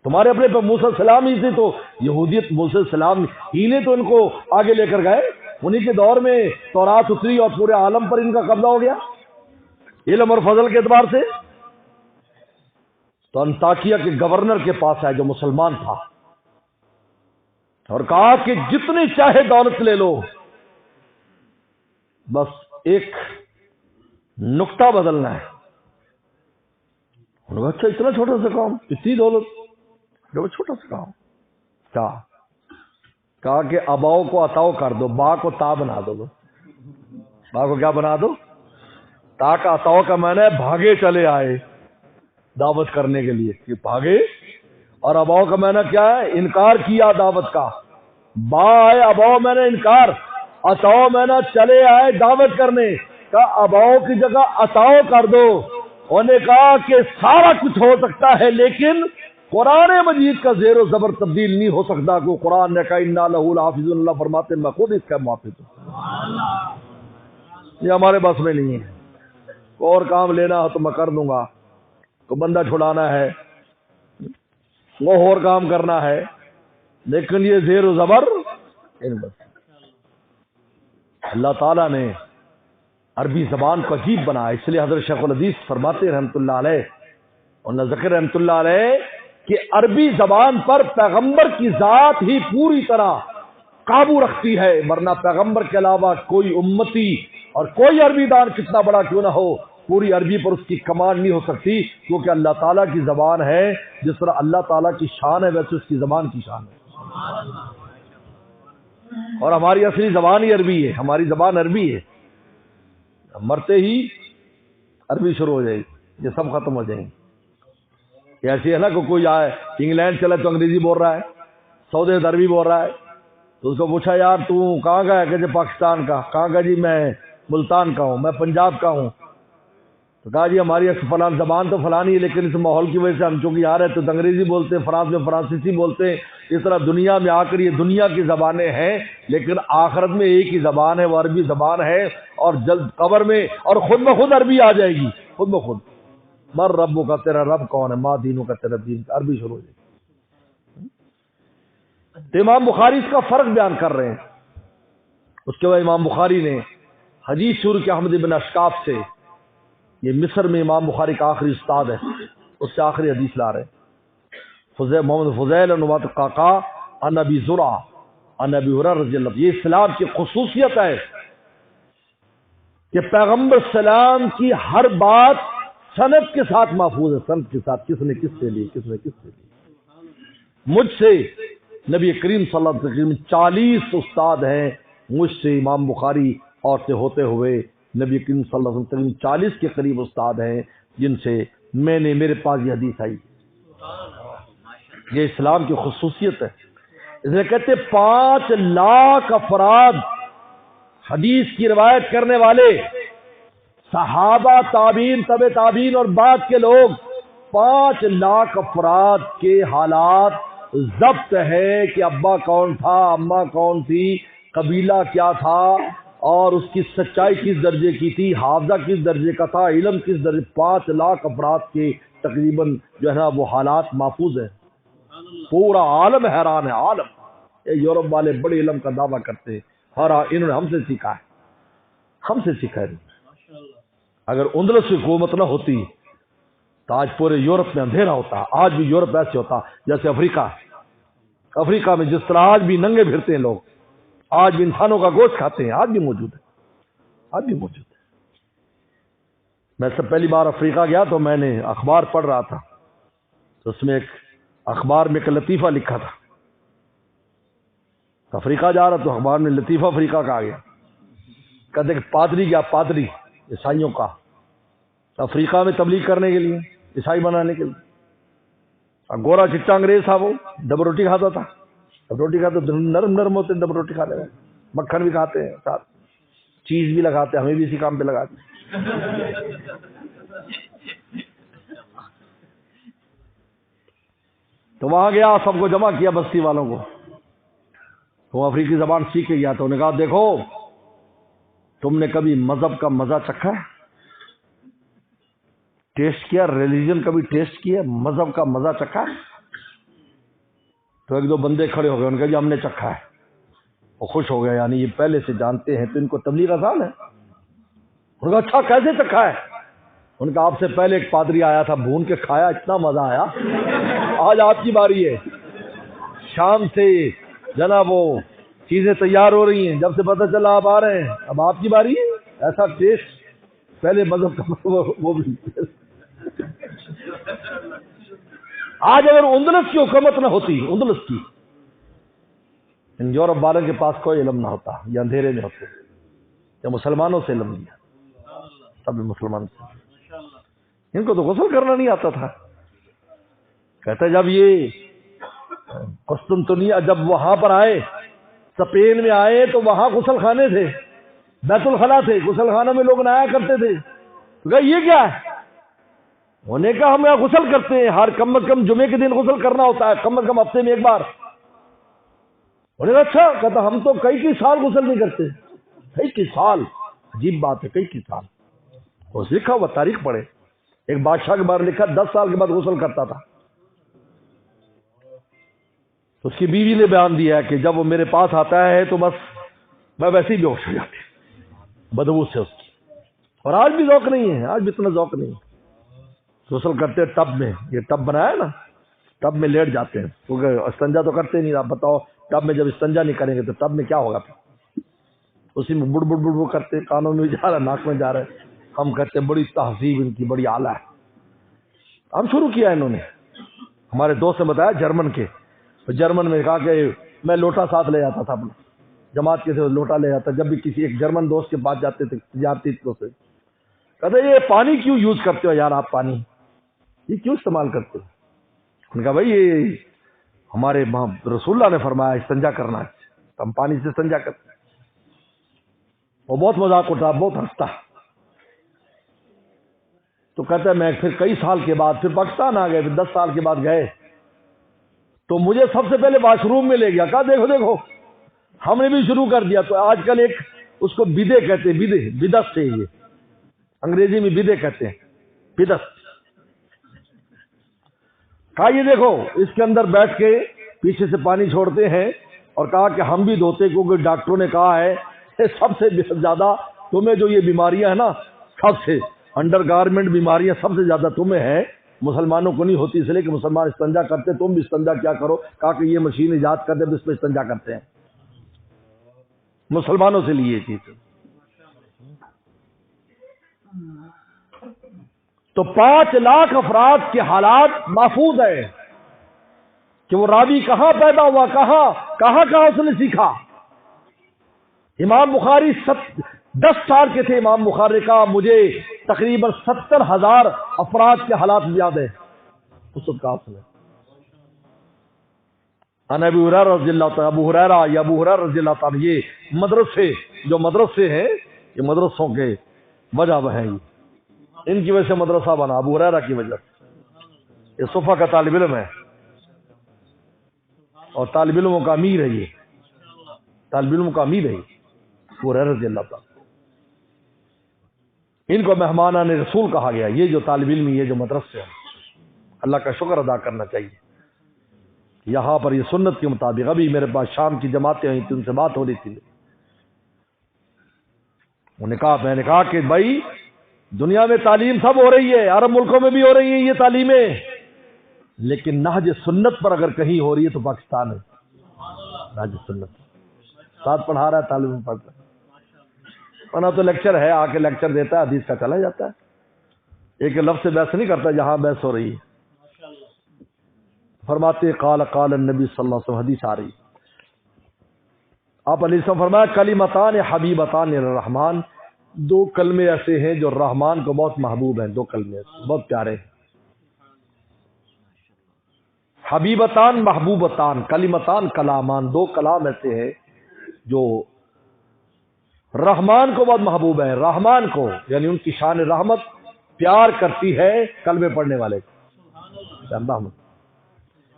S1: تمہارے اپنے پہ موسیٰ السلام ہی تھے تو یہودیت موسیٰ السلام ہی نے تو ان کو آگے لے کر گئے. انہی کے دور میں تورات اتری اور پورے عالم پر ان کا قبضہ ہو گیا علم اور فضل کے اعتبار سے. تو انطاکیہ کے گورنر کے پاس آئے جو مسلمان تھا اور کہا کہ جتنی چاہے دولت لے لو بس ایک نقطہ بدلنا ہے. انہوں نے کہا اچھا اتنا چھوٹا سا کام اتنی دولت چھوٹا سا کام کہا کہ اباؤ کو اتاؤ کر دو با کو تا بنا دو. با کو کیا بنا دو تا کا اتاؤ کا معنی ہے بھاگے چلے آئے دعوت کرنے کے لیے کہ بھاگے اور اباؤ کا معنی کیا ہے انکار کیا دعوت کا. با آئے اباؤ میں نے انکار اتاؤ میں نے چلے آئے دعوت کرنے کا اباؤ کی جگہ اتاؤ کر دو. انہوں نے کہا کہ سارا کچھ ہو سکتا ہے لیکن قرآن مجید کا زیر و زبر تبدیل نہیں ہو سکتا. کو قرآن نے کہا انا لہ لحافظ اللہ فرماتے میں خود اس کا محافظ ہوں. یہ ہمارے بس میں نہیں ہے. اور کام لینا ہو تو میں کر دوں گا. کو بندہ چھڑانا ہے وہ اور کام کرنا ہے لیکن یہ زیر و زبر اللہ تعالیٰ نے عربی زبان کو عجیب بنا. اس لیے حضرت شیخ الحدیث فرماتے رحمۃ اللہ علیہ اور ذکر رحمۃ اللہ علیہ کہ عربی زبان پر پیغمبر کی ذات ہی پوری طرح قابو رکھتی ہے ورنہ پیغمبر کے علاوہ کوئی امتی اور کوئی عربی دان کتنا بڑا کیوں نہ ہو پوری عربی پر اس کی کمان نہیں ہو سکتی کیونکہ اللہ تعالیٰ کی زبان ہے. جس طرح اللہ تعالیٰ کی شان ہے ویسے اس کی زبان کی شان ہے. اور ہماری اصلی زبان ہی عربی ہے. ہماری زبان عربی ہے. مرتے ہی عربی شروع ہو جائے گی یہ سب ختم ہو جائیں گے. ایسی ہے نا کہ کوئی آئے انگلینڈ چلے تو انگریزی بول رہا ہے سعودی عربی بول رہا ہے تو اس کو پوچھا یار تو کہاں کا ہے کہ پاکستان کا. کہاں کا جی میں ملتان کا ہوں میں پنجاب کا ہوں. تو کہا جی ہماری فلان زبان تو فلانی ہے لیکن اس ماحول کی وجہ سے ہم چونکہ یہاں رہتے تو انگریزی بولتے ہیں فرانس میں فرانسیسی بولتے ہیں. اس طرح دنیا میں آ کر یہ دنیا کی زبانیں ہیں لیکن آخرت میں ایک ہی زبان ہے وہ عربی زبان ہے. اور جلد قبر میں اور خود بخود عربی آ جائے گی خود بخود. مر ربو کا تیرا رب کون ہے ماں دینوں کا تیرا دین عربی شروع ہو جائے گی. تو امام بخاری اس کا فرق بیان کر رہے ہیں. اس کے بعد امام بخاری نے حدیث شروع کیا احمد بن اشکاف سے. یہ مصر میں امام بخاری کا آخری استاد ہے اس سے آخری حدیث لا رہے ہیں. محمد فضیل انوات قاقا ان ابی زرع ان ابی ہریرہ رضی اللہ عنہ. یہ اسلام کی خصوصیت ہے کہ پیغمبر سلام کی ہر بات سند کے ساتھ محفوظ ہے. سند کے ساتھ کس نے کس سے لی کس نے کس سے لی. مجھ سے نبی کریم صلی اللہ علیہ وسلم 40 استاد ہیں. مجھ سے امام بخاری اور سے ہوتے ہوئے نبی کریم صلی اللہ علیہ وسلم 40 کے قریب استاد ہیں جن سے میں نے میرے پاس یہ حدیث آئی. یہ اسلام کی خصوصیت ہے. اس لیے کہتے 5 لاکھ افراد حدیث کی روایت کرنے والے صحابہ تابعین طب تابعین اور بعد کے لوگ 5 لاکھ افراد کے حالات ضبط ہے کہ ابا کون تھا اماں کون تھی قبیلہ کیا تھا اور اس کی سچائی کس درجے کی تھی، حافظہ کس درجے کا تھا، علم کس درجے، 5 لاکھ افراد کے تقریباً جو ہے نا وہ حالات محفوظ ہیں. پورا عالم حیران ہے. عالم یہ یورپ والے بڑے علم کا دعویٰ کرتے ہیں، اور انہوں نے ہم سے سیکھا ہے، ہم سے سیکھا ہے. اگر اندلس کی حکومت نہ ہوتی تو آج پورے یورپ میں اندھیرا ہوتا. آج بھی یورپ ایسے ہوتا جیسے افریقہ میں جس طرح آج بھی ننگے پھرتے ہیں لوگ، آج بھی انسانوں کا گوشت کھاتے ہیں، آج بھی موجود ہے، آج بھی موجود ہے. میں سب پہلی بار افریقہ گیا تو میں نے اخبار پڑھ رہا تھا، تو اس میں ایک اخبار میں ایک لطیفہ لکھا تھا. افریقہ جا رہا تو اخبار میں لطیفہ افریقہ کا آ گیا. کہتے کہ پادری گیا، پادری عیسائیوں کا افریقہ میں تبلیغ کرنے کے لیے، عیسائی بنانے کے لیے. گورا چٹا انگریز تھا، وہ ڈبل روٹی کھاتا تھا. ڈبل روٹی کھاتے نرم نرم ہوتے، ڈبل روٹی کھانے میں مکھن بھی کھاتے ہیں، ساتھ چیز بھی لگاتے ہیں، ہمیں بھی اسی کام پہ لگاتے ہیں. تو وہاں گیا، سب کو جمع کیا، بستی والوں کو. وہ افریقی زبان سیکھ کے گیا تو انہوں نے کہا دیکھو تم نے کبھی مذہب کا مزہ چکھا ہے، ٹیسٹ کیا، ریلیجن کبھی ٹیسٹ کیا، مذہب کا مزہ چکھا ہے؟ تو ایک دو بندے کھڑے ہو گئے، ان کا جی ہم نے چکھا ہے. وہ خوش ہو گئے، یعنی یہ پہلے سے جانتے ہیں تو ان کو تبلیغ آسان ہے. ان کا اچھا کیسے چکھا ہے؟ ان کا آپ سے پہلے ایک پادری آیا تھا، بھون کے کھایا، اتنا مزہ آیا، آج آپ کی باری ہے. شام سے جناب وہ چیزیں تیار ہو رہی ہیں، جب سے پتہ چلا آپ آ رہے ہیں اب آپ کی باری ہے. ایسا ٹیسٹ پہلے مذہب کا وہ بھی. آج اگر اندلس کی حکومت نہ ہوتی، اندلس کی، ان یورپ والوں کے پاس کوئی علم نہ ہوتا، یہ اندھیرے میں ہوتے. یا مسلمانوں سے علم لیا، سب مسلمان سے. ان کو تو غسل کرنا نہیں آتا تھا. کہتا جب یہ قسطنطنیہ جب وہاں پر آئے، اسپین میں آئے تو وہاں غسل خانے تھے، بیت الخلا تھے، غسل خانوں میں لوگ نہایا کرتے تھے. تو کہا یہ کیا ہے؟ انہوں نے کہا ہم یہاں غسل کرتے ہیں، ہر کم از کم جمعے کے دن غسل کرنا ہوتا ہے، کم از کم ہفتے میں ایک بار. انہوں نے کہا اچھا. کہتا ہم تو کئی سال غسل نہیں کرتے. کئی سال، عجیب بات ہے، کئی سال. وہ لکھا ہوا تاریخ پڑھے. ایک بادشاہ کے بارے لکھا 10 سال کے بعد غسل کرتا تھا. اس کی بیوی نے بیان دیا ہے کہ جب وہ میرے پاس آتا ہے تو بس میں ویسے ہی بے ہوش ہو جاتی بدبو سے اس کی. اور آج بھی ذوق نہیں ہے، آج بھی اتنا ذوق نہیں ہے. غسل کرتے ہیں ٹب میں، یہ ٹب بنایا ہے نا، ٹب میں لیٹ جاتے ہیں کیونکہ استنجا تو کرتے نہیں. آپ بتاؤ ٹب میں جب استنجا نہیں کریں گے تو ٹب میں کیا ہوگا؟ اسی میں بڑ بڑ بڑ کرتے، کانوں میں جا رہا ہے، ناک میں جا رہا ہے. ہم کہتے ہیں بڑی تہذیب ان کی، بڑی اعلیٰ ہے. ہم شروع کیا انہوں نے، ہمارے دوست نے بتایا جرمن کے. جرمن میں کہا کہ میں لوٹا ساتھ لے جاتا تھا اپنا، جماعت کے سے لوٹا لے جاتا جب بھی کسی ایک جرمن دوست کے پاس جاتے تھے تجارتی سے. کہتے یہ پانی کیوں یوز کرتے ہو یار، آپ پانی یہ کیوں استعمال کرتے ہو؟ ان کا بھائی یہ ہمارے رسول اللہ نے فرمایا استنجا کرنا ہے، ہم پانی سے استنجا کرتے ہیں. وہ بہت مذاق اٹھا، بہت ہنستا. تو کہتا ہے میں پھر کئی سال کے بعد پھر پاکستان آ گئے، پھر 10 سال کے بعد گئے تو مجھے سب سے پہلے واش روم میں لے گیا. کہا دیکھو دیکھو ہم نے بھی شروع کر دیا. تو آج کل ایک اس کو بدے کہتے ہیں، بدے، بدعت سے، یہ انگریزی میں بدے کہتے ہیں، بدعت. کہا یہ دیکھو اس کے اندر بیٹھ کے پیچھے سے پانی چھوڑتے ہیں، اور کہا کہ ہم بھی دھوتے کیونکہ ڈاکٹروں نے کہا ہے سب سے زیادہ تمہیں جو یہ بیماریاں ہیں نا، سب سے انڈر گارمنٹ بیماریاں سب سے زیادہ تمہیں ہیں، مسلمانوں کو نہیں ہوتی، اس لیے کہ مسلمان استنجا کرتے، تم بھی استنجا کیا کرو. کہا کہ یہ مشین ایجاد کرتے جس پہ استنجا کرتے ہیں، مسلمانوں سے لیے چیز. تو 5 لاکھ افراد کے حالات محفوظ ہیں کہ وہ راوی کہاں پیدا ہوا، کہاں اس نے سیکھا. امام بخاری 10 سال کے تھے. امام بخاری کا مجھے تقریباً 70,000 افراد کے حالات یاد ہیں. اس وقت کہا سنے ابو ہریرہ رضی اللہ تعالیٰ، ابو ہریرہ رضی اللہ تعالیٰ. یہ مدرسے جو مدرسے ہیں، یہ مدرسوں کے وجہ ہیں، ان کی وجہ سے مدرسہ بنا، ابو ہریرہ کی وجہ سے. یہ صفہ کا طالب علم ہے اور طالب علموں کا امیر ہے. یہ طالب علموں کا امیر ہے. ابو ہریرہ رضی اللہ تعالیٰ، ان کو مہمانان رسول کہا گیا. یہ جو طالب علم، یہ جو مدرسے ہیں، اللہ کا شکر ادا کرنا چاہیے. یہاں پر یہ سنت کے مطابق، ابھی میرے پاس شام کی جماعتیں ہوئی تھی، ان سے بات ہو رہی تھی. میں نے کہا کہ بھائی دنیا میں تعلیم سب ہو رہی ہے، عرب ملکوں میں بھی ہو رہی ہے یہ تعلیمیں، لیکن نہج سنت پر اگر کہیں ہو رہی ہے تو پاکستان ہے. نہج سنت ساتھ پڑھا رہا ہے، طالب علم پڑھتا ہے، ورنہ تو لیکچر ہے، آ کے لیکچر دیتا ہے، حدیث کا چلا جاتا ہے، ایک لفظ سے بحث نہیں کرتا جہاں بحث ہو رہی ہے. فرماتے قال النبی صلی اللہ علیہ وسلم، حدیث آ رہی، آپ علیہ السلام فرمایا کلمتان حبیبتان الرحمن، دو کلمے ایسے ہیں جو رحمان کو بہت محبوب ہیں، دو کلمے بہت پیارے ہیں. حبیبتان محبوبتان، کلمتان کلامان، دو کلام ایسے ہیں جو رحمان کو بہت محبوب ہے. رحمان کو یعنی ان کی شان رحمت پیار کرتی ہے کلمے پڑھنے والے کو. رحمت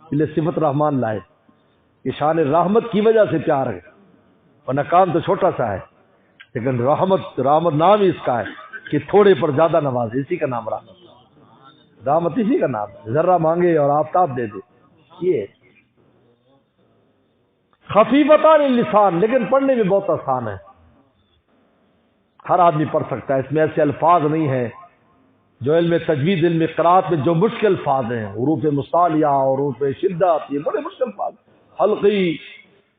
S1: اس لیے صفت رحمان لائے کہ شان رحمت کی وجہ سے پیار ہے، ورنہ کام تو چھوٹا سا ہے، لیکن رحمت نام ہی اس کا ہے کہ تھوڑے پر زیادہ نوازے، اسی کا نام رحمت اسی کا نام ہے. ذرہ مانگے اور آفتاب دے دے. یہ خفیفتان اللسان، لیکن پڑھنے میں بہت آسان ہے، ہر آدمی پڑھ سکتا ہے. اس میں ایسے الفاظ نہیں ہیں جو علم تجوید، علم قرات میں جو مشکل الفاظ ہیں، حروف مستعلیہ، حروف شدت، یہ بڑے مشکل الفاظ، حلقی،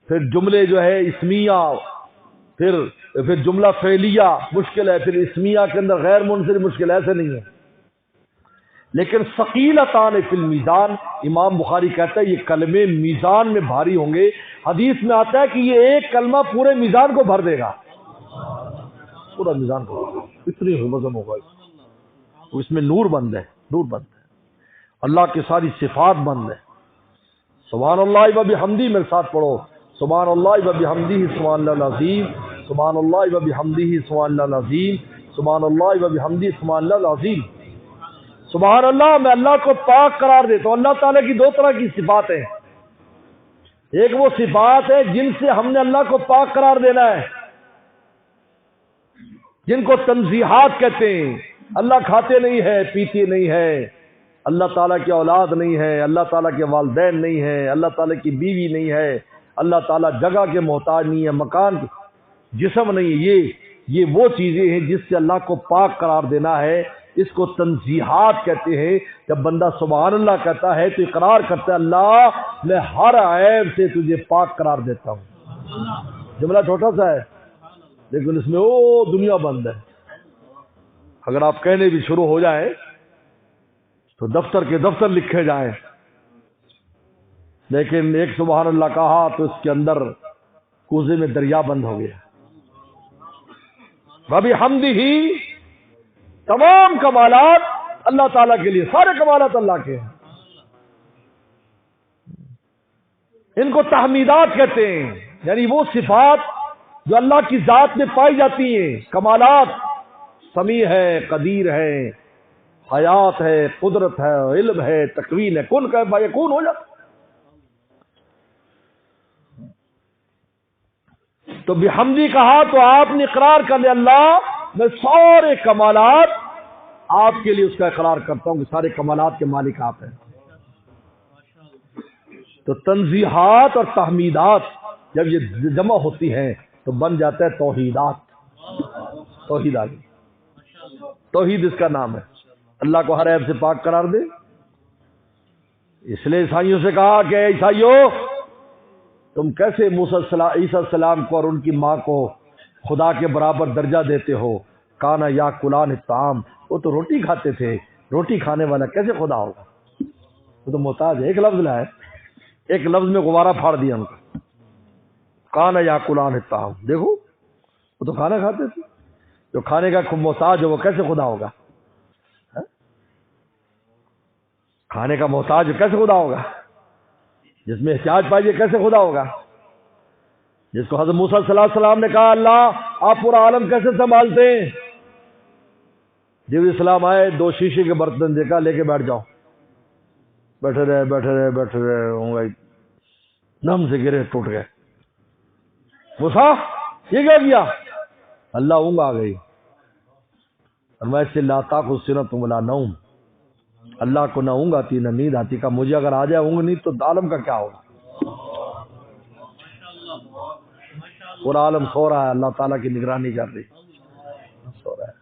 S1: پھر جملے جو ہے اسمیہ، پھر جملہ فعلیہ مشکل ہے، پھر اسمیہ کے اندر غیر منصرف مشکل، ایسے نہیں ہے. لیکن ثقیلتان فی المیزان، امام بخاری کہتا ہے یہ کلمے میزان میں بھاری ہوں گے. حدیث میں آتا ہے کہ یہ ایک کلمہ پورے میزان کو بھر دے گا، پورا میزان کو، اتنی وزن ہوگا. اس میں نور بند ہے، اللہ کی ساری صفات بند ہے. سبحان اللہ و بحمدہ، میرے ساتھ پڑھو، سبحان اللہ و بحمدہ سبحان اللہ العظیم، سبحان اللہ و بحمدہ سبحان اللہ العظیم، سبحان اللہ و بحمدہ سبحان اللہ العظیم. سبحان اللہ، میں اللہ کو پاک قرار دیتا ہوں. اللہ تعالیٰ کی دو طرح کی صفات ہیں، ایک وہ صفات ہے جن سے ہم نے اللہ کو پاک قرار دینا ہے، جن کو تنزیہات کہتے ہیں. اللہ کھاتے نہیں ہے، پیتے نہیں ہے، اللہ تعالیٰ کی اولاد نہیں ہے، اللہ تعالیٰ کے والدین نہیں ہے، اللہ تعالیٰ کی بیوی نہیں ہے، اللہ تعالیٰ جگہ کے محتاج نہیں ہے، مکان جسم نہیں ہے. یہ وہ چیزیں ہیں جس سے اللہ کو پاک قرار دینا ہے. اس کو تنزیہات کہتے ہیں. جب بندہ سبحان اللہ کہتا ہے تو اقرار کرتا ہے اللہ میں ہر عیب سے تجھے پاک قرار دیتا ہوں. جملہ چھوٹا سا ہے لیکن اس میں دنیا بند ہے. اگر آپ کہنے بھی شروع ہو جائیں تو دفتر کے دفتر لکھے جائیں، لیکن ایک سبحان اللہ کہا تو اس کے اندر کوزے میں دریا بند ہو گیا. وَبِحَمْدِهِ، تمام کمالات اللہ تعالیٰ کے لیے، سارے کمالات اللہ کے ہیں. ان کو تحمیدات کہتے ہیں، یعنی وہ صفات جو اللہ کی ذات میں پائی جاتی ہیں. کمالات، سمیع ہے، قدیر ہے، حیات ہے، قدرت ہے، علم ہے، تکوین ہے، کن کا بیکون ہو جاتا. تو بحمدی کہا تو آپ نے اقرار کر لیا اللہ میں سارے کمالات آپ کے لیے اس کا اقرار کرتا ہوں کہ سارے کمالات کے مالک آپ ہیں. تو تنزیہات اور تحمیدات جب یہ جمع ہوتی ہیں تو بن جاتا ہے توحیدات. توحید آ گئی، توحید اس کا نام ہے. اللہ کو ہر عیب سے پاک قرار دے. اس لیے عیسائیوں سے کہا کہ عیسائیوں تم کیسے عیسیٰ السلام کو اور ان کی ماں کو خدا کے برابر درجہ دیتے ہو؟ کانا یا کلان الطعام، وہ تو روٹی کھاتے تھے، روٹی کھانے والا کیسے خدا ہوگا؟ وہ تو محتاج ہے. ایک لفظ لائے، ایک لفظ میں غبارہ پھاڑ دیا ان کا. کانا یا کلان الطعام، دیکھو وہ تو کھانا کھاتے تھے، جو کھانے کا محتاج ہو وہ کیسے خدا ہوگا؟ کھانے کا محتاج کیسے خدا ہوگا؟ جس میں احتیاج پائیے کیسے خدا ہوگا؟ جس کو حضرت موسیٰ صلی اللہ علیہ وسلم نے کہا اللہ آپ پورا عالم کیسے سنبھالتے ہیں؟ جب اسلام آئے 2 شیشے کے برتن دیکھا، لے کے بیٹھ جاؤ. بیٹھے رہے ہوں گے، نم سے گرے ٹوٹ گئے. موسیٰ یہ کیا کیا؟ اللہ اونگ آ گئی اور میں سے لاتا کو سنت ولا نوم، اللہ کو نہ اونگ آتی نہ نیند آتی، کا مجھے اگر آ جائے اونگ نہیں تو عالم کا کیا ہوگا؟ پورا عالم سو رہا ہے، اللہ تعالیٰ کی نگرانی کر رہی، سو رہا ہے۔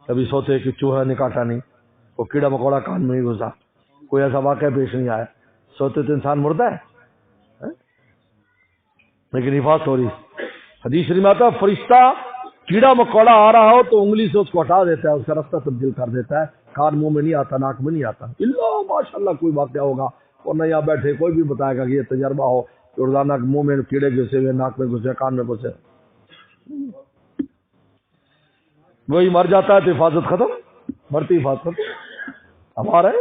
S1: کبھی سوتے کہ چوہا نے کاٹا نہیں، وہ کیڑا مکوڑا کان میں نہیں گھسا، کوئی ایسا واقعہ پیش نہیں آیا، سوتے تو انسان مردہ ہے، لیکن حفاظت ہو رہی۔ حدیث شریف میں آتا ہے فرشتہ کیڑا مکوڑا آ رہا ہو تو انگلی سے اس کو ہٹا دیتا ہے، اس کا راستہ تبدیل کر دیتا ہے، کان منہ میں نہیں آتا، ناک میں نہیں آتا، اللہ ماشاء اللہ کوئی واقعہ ہوگا اور نہ یہاں بیٹھے کوئی بھی بتائے گا کہ یہ تجربہ ہو کہ روزانہ منہ میں کیڑے گھسے ہوئے، ناک میں گھسے، کان میں گھسے، وہی مر جاتا ہے تو حفاظت ختم، مرتی حفاظت ختم۔ ہمارے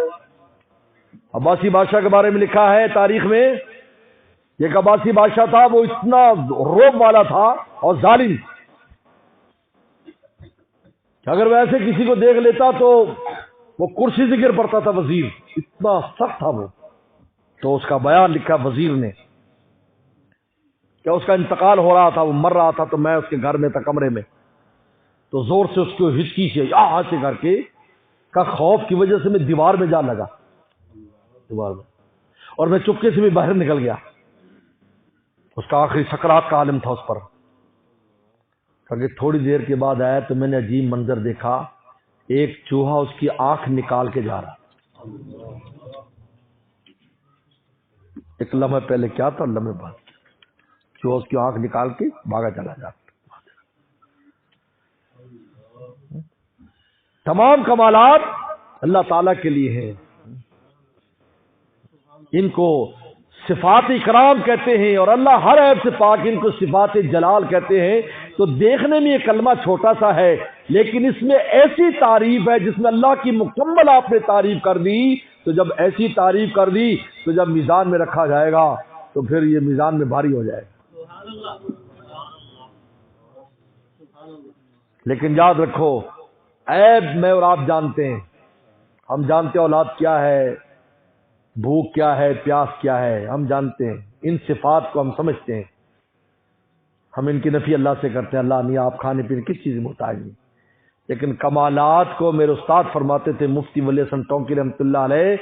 S1: عباسی بادشاہ کے بارے میں لکھا ہے تاریخ میں، ایک عباسی بادشاہ تھا، وہ اتنا روب والا تھا اور ظالم کہ اگر ویسے کسی کو دیکھ لیتا تو وہ کرسی سے گر پڑتا تھا، وزیر اتنا سخت تھا وہ۔ تو اس کا بیان لکھا وزیر نے کہ اس کا انتقال ہو رہا تھا، وہ مر رہا تھا، تو میں اس کے گھر میں تھا، کمرے میں، تو زور سے اس کو ہچکی سے سے کر کے کا خوف کی وجہ سے میں دیوار میں جا لگا، دیوار میں، اور میں چپکے سے بھی باہر نکل گیا۔ اس کا آخری سکرات کا عالم تھا اس پر، کہ تھوڑی دیر کے بعد آیا تو میں نے عجیب منظر دیکھا، ایک چوہا اس کی آنکھ نکال کے جا رہا۔ ایک لمحے پہلے کیا تھا، لمحے بعد چوہا اس کی آنکھ نکال کے بھاگا چلا جاتا۔ تمام کمالات اللہ تعالیٰ کے لیے ہیں، ان کو صفات اکرام کہتے ہیں، اور اللہ ہر عیب سے پاک، ان کو صفات جلال کہتے ہیں۔ تو دیکھنے میں یہ کلمہ چھوٹا سا ہے، لیکن اس میں ایسی تعریف ہے جس میں اللہ کی مکمل آپ نے تعریف کر دی۔ تو جب ایسی تعریف کر دی تو جب میزان میں رکھا جائے گا تو پھر یہ میزان میں بھاری ہو جائے گا۔ لیکن یاد رکھو، عیب میں اور آپ جانتے ہیں، ہم جانتے ہیں اولاد کیا ہے، بھوک کیا ہے، پیاس کیا ہے، ہم جانتے ہیں، ان صفات کو ہم سمجھتے ہیں، ہم ان کی نفی اللہ سے کرتے ہیں، اللہ نہیں، آپ کھانے پینے کس چیز میں محتاج نہیں۔ لیکن کمالات کو میرے استاد فرماتے تھے مفتی ولی حسن ٹونکی رحمۃ اللہ علیہ،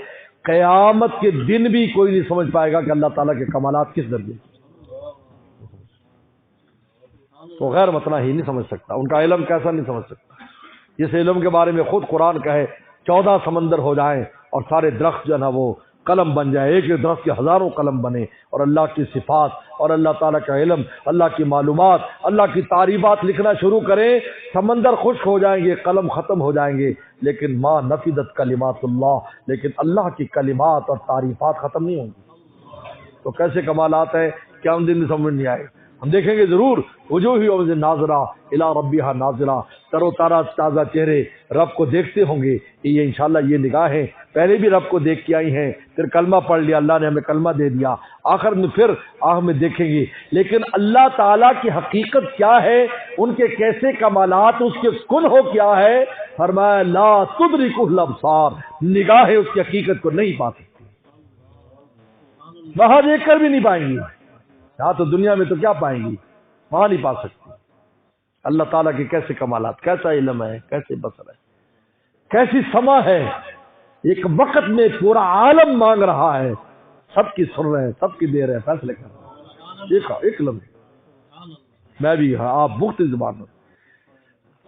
S1: قیامت کے دن بھی کوئی نہیں سمجھ پائے گا کہ اللہ تعالیٰ کے کمالات کس درجے کے، تو غیر متنا ہی نہیں سمجھ سکتا، ان کا علم کیسا نہیں سمجھ سکتا، جس علم کے بارے میں خود قرآن کہے 14 سمندر ہو جائیں اور سارے درخت جو ہے نا وہ قلم بن جائے، ایک ایک درخت کے ہزاروں قلم بنے، اور اللہ کی صفات اور اللہ تعالیٰ کا علم، اللہ کی معلومات، اللہ کی تعریفات لکھنا شروع کریں، سمندر خشک ہو جائیں گے، قلم ختم ہو جائیں گے، لیکن ما نفدت کلمات اللہ، لیکن اللہ کی کلمات اور تعریفات ختم نہیں ہوں گی۔ تو کیسے کمالات ہیں کہ ہم دن میں سمجھ نہیں آئے، ہم دیکھیں گے ضرور، وجوہ یومئذ ناظرہ الی ربہا ناظرہ، تر و تازہ چہرے رب کو دیکھتے ہوں گے۔ یہ انشاءاللہ یہ نگاہیں پہلے بھی رب کو دیکھ کے آئی ہیں، پھر کلمہ پڑھ لیا، اللہ نے ہمیں کلمہ دے دیا، آخر میں پھر ہمیں دیکھیں گے۔ لیکن اللہ تعالیٰ کی حقیقت کیا ہے، ان کے کیسے کمالات، اس کے کن ہو کیا ہے، فرمایا لا تدرکہ الابصار، نگاہیں اس کی حقیقت کو نہیں پا سکتی، وہاں دیکھ کر بھی نہیں پائیں گی، یہاں تو دنیا میں تو کیا پائیں گی، وہاں نہیں پا سکتی۔ اللہ تعالیٰ کے کیسے کمالات، کیسا علم ہے، کیسے بصر ہے، کیسی سما ہے، ایک وقت میں پورا عالم مانگ رہا ہے، سب کی سن رہے ہیں، سب کی دے رہے ہیں، فیصلے کر رہے ہیں، دیکھا ایک لمحے میں بھی ہاں، آپ مختلف زبان میں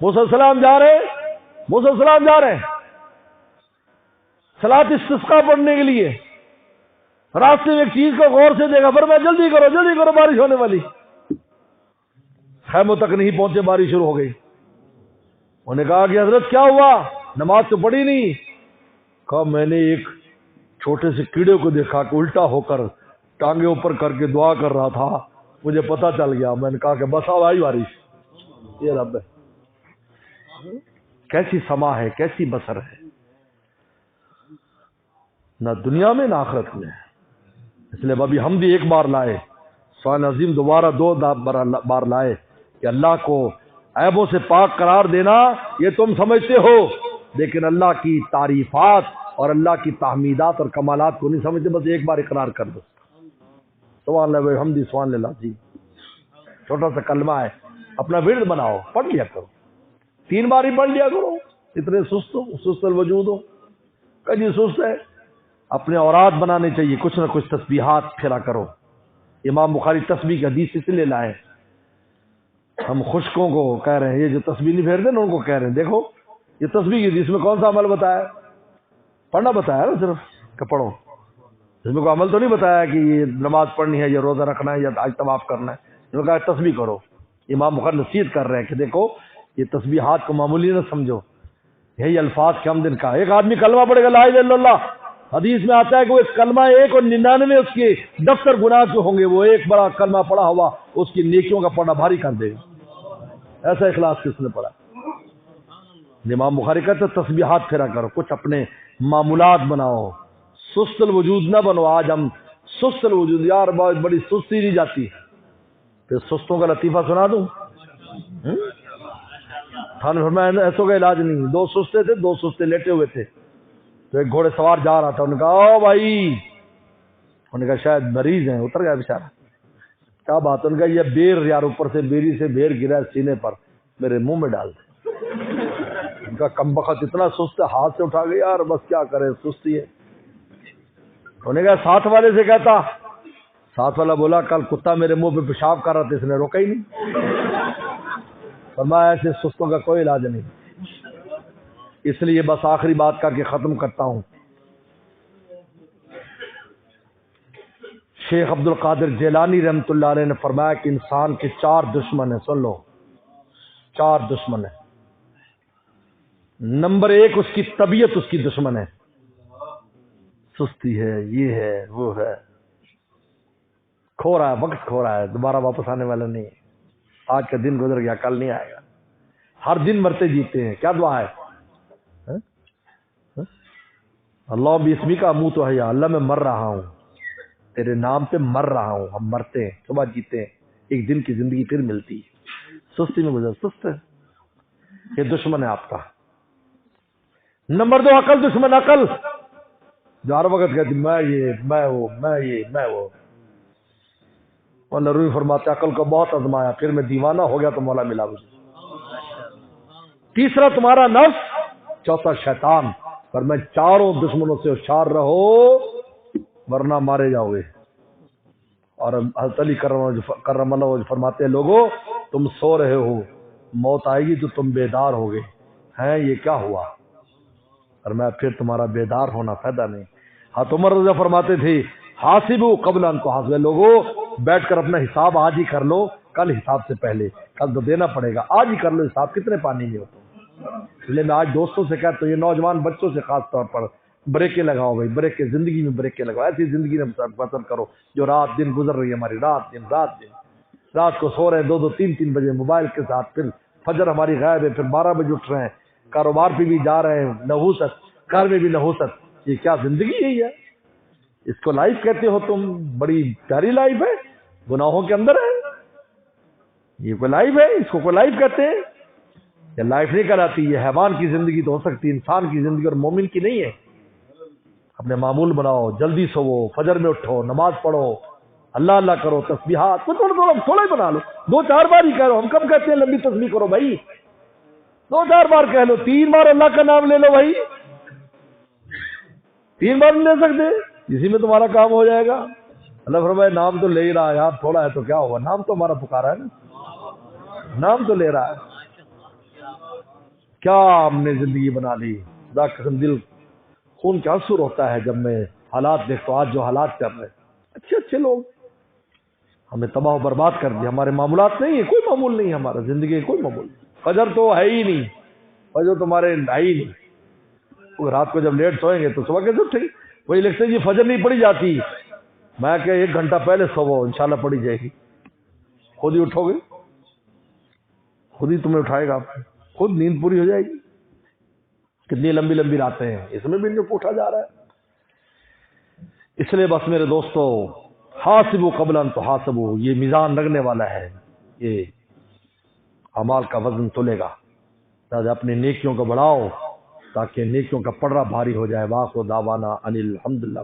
S1: موسیٰ علیہ السلام جا رہے ہیں، موسیٰ علیہ السلام جا رہے ہیں صلاۃ استسقاء پڑھنے کے لیے، راستے میں ایک چیز کو غور سے دیکھا، فرمایا جلدی کرو جلدی کرو، بارش ہونے والی، خیموں تک نہیں پہنچے بارش شروع ہو گئی۔ انہوں نے کہا کہ حضرت کیا ہوا، نماز تو پڑھی نہیں؟ کہا میں نے ایک چھوٹے سے کیڑے کو دیکھا کہ الٹا ہو کر ٹانگیں اوپر کر کے دعا کر رہا تھا، مجھے پتا چل گیا، میں نے کہا کہ بس اب آئی بارش، یہ رب ہے۔ کیسی سما ہے، کیسی بصر ہے، نہ دنیا میں نہ آخرت میں۔ اس لیے ابھی ہم بھی ایک بار لائے، سبحان عظیم دوبارہ 2 بار لائے کہ اللہ کو عیبوں سے پاک قرار دینا یہ تم سمجھتے ہو، لیکن اللہ کی تعریفات اور اللہ کی تحمیدات اور کمالات کو نہیں سمجھتے، بس ایک بار اقرار کر دو، سبحان اللہ وبحمدہ سبحان اللہ۔ جی چھوٹا سا کلمہ ہے، اپنا ورد بناؤ، پڑھ لیا کرو، 3 بار ہی پڑھ لیا کرو، اتنے سست الوجود ہو کجی سست ہے۔ اپنے اوراد بنانے چاہیے، کچھ نہ کچھ تسبیحات پھیرا کرو۔ امام بخاری تسبیح کی حدیث اس لیے لائے، ہم خشکوں کو کہہ رہے ہیں یہ جو تسبیح نہیں پھیرتے نا ان کو کہہ رہے ہیں دیکھو یہ تسبیح کی حدیث میں کون سا عمل بتایا؟ پڑھنا بتایا نا صرف کہ پڑھو، اس میں کوئی عمل تو نہیں بتایا کہ یہ نماز پڑھنی ہے یا روزہ رکھنا ہے یا حج طواف کرنا ہے، انہوں نے کہا تسبیح کرو۔ امام بخاری نصیحت کر رہے ہیں کہ دیکھو یہ تسبیحات کو معمولی نہ سمجھو، یہی الفاظ کے ہم دن کا ایک آدمی کلمہ پڑھے گا لا الہ الا اللہ، حدیث میں آتا ہے کہ وہ کلمہ 1 اور 99 اس کے دفتر گناہ کے ہوں گے، وہ ایک بڑا کلمہ پڑھا ہوا اس کی نیکیوں کا پڑھنا بھاری کر دے گا۔ ایسا اخلاص کس نے پڑھا؟ امام بخاری کہتے تسبیحات پھیرا کرو، کچھ اپنے معمولات بناؤ، سست الوجود نہ بنو۔ آج ہم سست الوجود، یار بہت بڑی سستی نہیں جاتی، پھر سستوں کا لطیفہ سنا دوں؟ تھانے فرمایا ایسوں کا علاج نہیں، 2 سستے تھے، 2 سستے لیٹے ہوئے تھے، تو ایک گھوڑے سوار جا رہا تھا، انہوں نے کہا او بھائی، انہوں نے کہا شاید مریض ہیں، اتر گیا بیچارہ، کیا بات؟ انہوں نے کہا یہ بیر یار اوپر سے بیری سے بیر گرا ہے سینے پر، میرے منہ میں ڈال دے۔ ان کا کم بخت اتنا سست ہے، ہاتھ سے اٹھا گیا، یار بس کیا کرے سستی ہے۔ انہوں نے کہا ساتھ والے سے کہتا، ساتھ والا بولا کل کتا میرے منہ پہ پیشاب کر رہا تھا، اس نے روکا ہی نہیں۔ فرمایا ایسے سستوں کا کوئی علاج نہیں۔ اس لیے بس آخری بات کر کے ختم کرتا ہوں۔ شیخ عبد القادر جیلانی رحمۃ اللہ علیہ نے فرمایا کہ انسان کے 4 دشمن ہیں، سن لو 4 دشمن ہیں۔ نمبر 1 اس کی طبیعت اس کی دشمن ہے، سستی ہے، یہ ہے وہ ہے، کھو رہا ہے، وقت کھو رہا ہے، دوبارہ واپس آنے والا نہیں ہے، آج کا دن گزر گیا کل نہیں آئے گا، ہر دن مرتے جیتے ہیں۔ کیا دعا ہے؟ اللہ بسمی کا منہ تو ہے، یا اللہ میں مر رہا ہوں، تیرے نام پہ مر رہا ہوں۔ ہم مرتے ہیں، صبح جیتے ہیں، ایک دن کی زندگی پھر ملتی ہے، سستی میں گزر، سست ہے، یہ دشمن ہے آپ کا۔ نمبر 2 عقل دشمن، عقل جو ہر وقت کہتی میں یہ میں وہ میں یہ میں وہ۔ مولانا رومی فرماتے عقل کو بہت آزمایا، پھر میں دیوانہ ہو گیا تو مولا ملا مجھے۔ تیسرا تمہارا نفس، چوتھا شیطان، پر میں 4 دشمنوں سے ہوشیار رہو ورنہ مارے جاؤ گے۔ اور حضرت علی کرم اللہ وجہ فرماتے ہیں لوگو تم سو رہے ہو، موت آئے گی تو تم بیدار ہوگے، ہیں یہ کیا ہوا؟ اور میں پھر تمہارا بیدار ہونا فائدہ نہیں۔ حضرت عمر رضی اللہ فرماتے تھے حاسبو قبل ان تحاسبوا، لوگو بیٹھ کر اپنا حساب آج ہی کر لو، کل حساب سے پہلے، کل تو دینا پڑے گا، آج ہی کر لو حساب، کتنے پانی میں ہو تم۔ اس لیے میں آج دوستوں سے کہتا ہوں، یہ نوجوان بچوں سے خاص طور پر بریکیں لگاؤ بھائی، بریکیں زندگی میں بریکیں لگاؤ، ایسی زندگی میں پسند کرو جو رات دن گزر رہی ہے ہماری، رات دن رات کو سو رہے ہیں 2-3 بجے موبائل کے ساتھ، پھر فجر ہماری غائب ہے، پھر 12 بجے اٹھ رہے ہیں، کاروبار پہ بھی جا رہے ہیں نحوست، گھر میں بھی نحوست، یہ کیا زندگی یہی ہے؟ اس کو لائف کہتے ہو تم؟ بڑی پیاری لائف ہے، گناہوں کے اندر ہے، یہ کوئی لائف ہے؟ اس کو کوئی لائف کہتے ہیں؟ یہ لائف نہیں کراتی، یہ حیوان کی زندگی تو ہو سکتی، انسان کی زندگی اور مومن کی نہیں ہے۔ اپنے معمول بناؤ، جلدی سوو، فجر میں اٹھو، نماز پڑھو، اللہ اللہ کرو، تسبیحات تھوڑا ہی بنا لو، 2-4 بار ہی کہہ لو، ہم کب کہتے ہیں لمبی تسبیح کرو بھائی، 2-4 بار کہہ لو، 3 بار اللہ کا نام لے لو بھائی، 3 بار نہیں لے سکتے؟ اسی میں تمہارا کام ہو جائے گا۔ اللہ فرمائے نام تو لے ہی رہا ہے یار، تھوڑا ہے تو کیا ہوا، نام تو ہمارا پکارا ہے نا، نام تو لے رہا ہے۔ کیا ہم نے زندگی بنا لی، خدا قسم دل خون کے آنسو ہوتا ہے جب میں حالات دیکھتا ہوں، آج جو حالات چل رہے، اچھے لوگ ہمیں تباہ و برباد کر دیا، ہمارے معمولات نہیں ہے، کوئی معمول نہیں ہے ہمارا، زندگی کوئی معمول نہیں، فجر تو ہے ہی نہیں، فجر تمہارے ہے ہی نہیں، رات کو جب لیٹ سوئیں گے تو صبح کیسے اٹھیں گے؟ وہی لکھتے ہیں جی فجر نہیں پڑی جاتی، میں کہ 1 گھنٹہ پہلے سوو، انشاءاللہ پڑی جائے گی، خود ہی اٹھو گے، خود ہی تمہیں اٹھائے گا، خود نیند پوری ہو جائے گی۔ کتنی لمبی راتیں ہیں، اس میں بھی ان کو اٹھا جا رہا ہے۔ اس لیے بس میرے دوستو حاسبوا قبل ان تحاسبوا، یہ میزان لگنے والا ہے، یہ اعمال کا وزن تلے گا، لہذا اپنی نیکیوں کو بڑھاؤ تاکہ نیکیوں کا پڑھا بھاری ہو جائے۔ واخر دعوانا ان الحمدللہ۔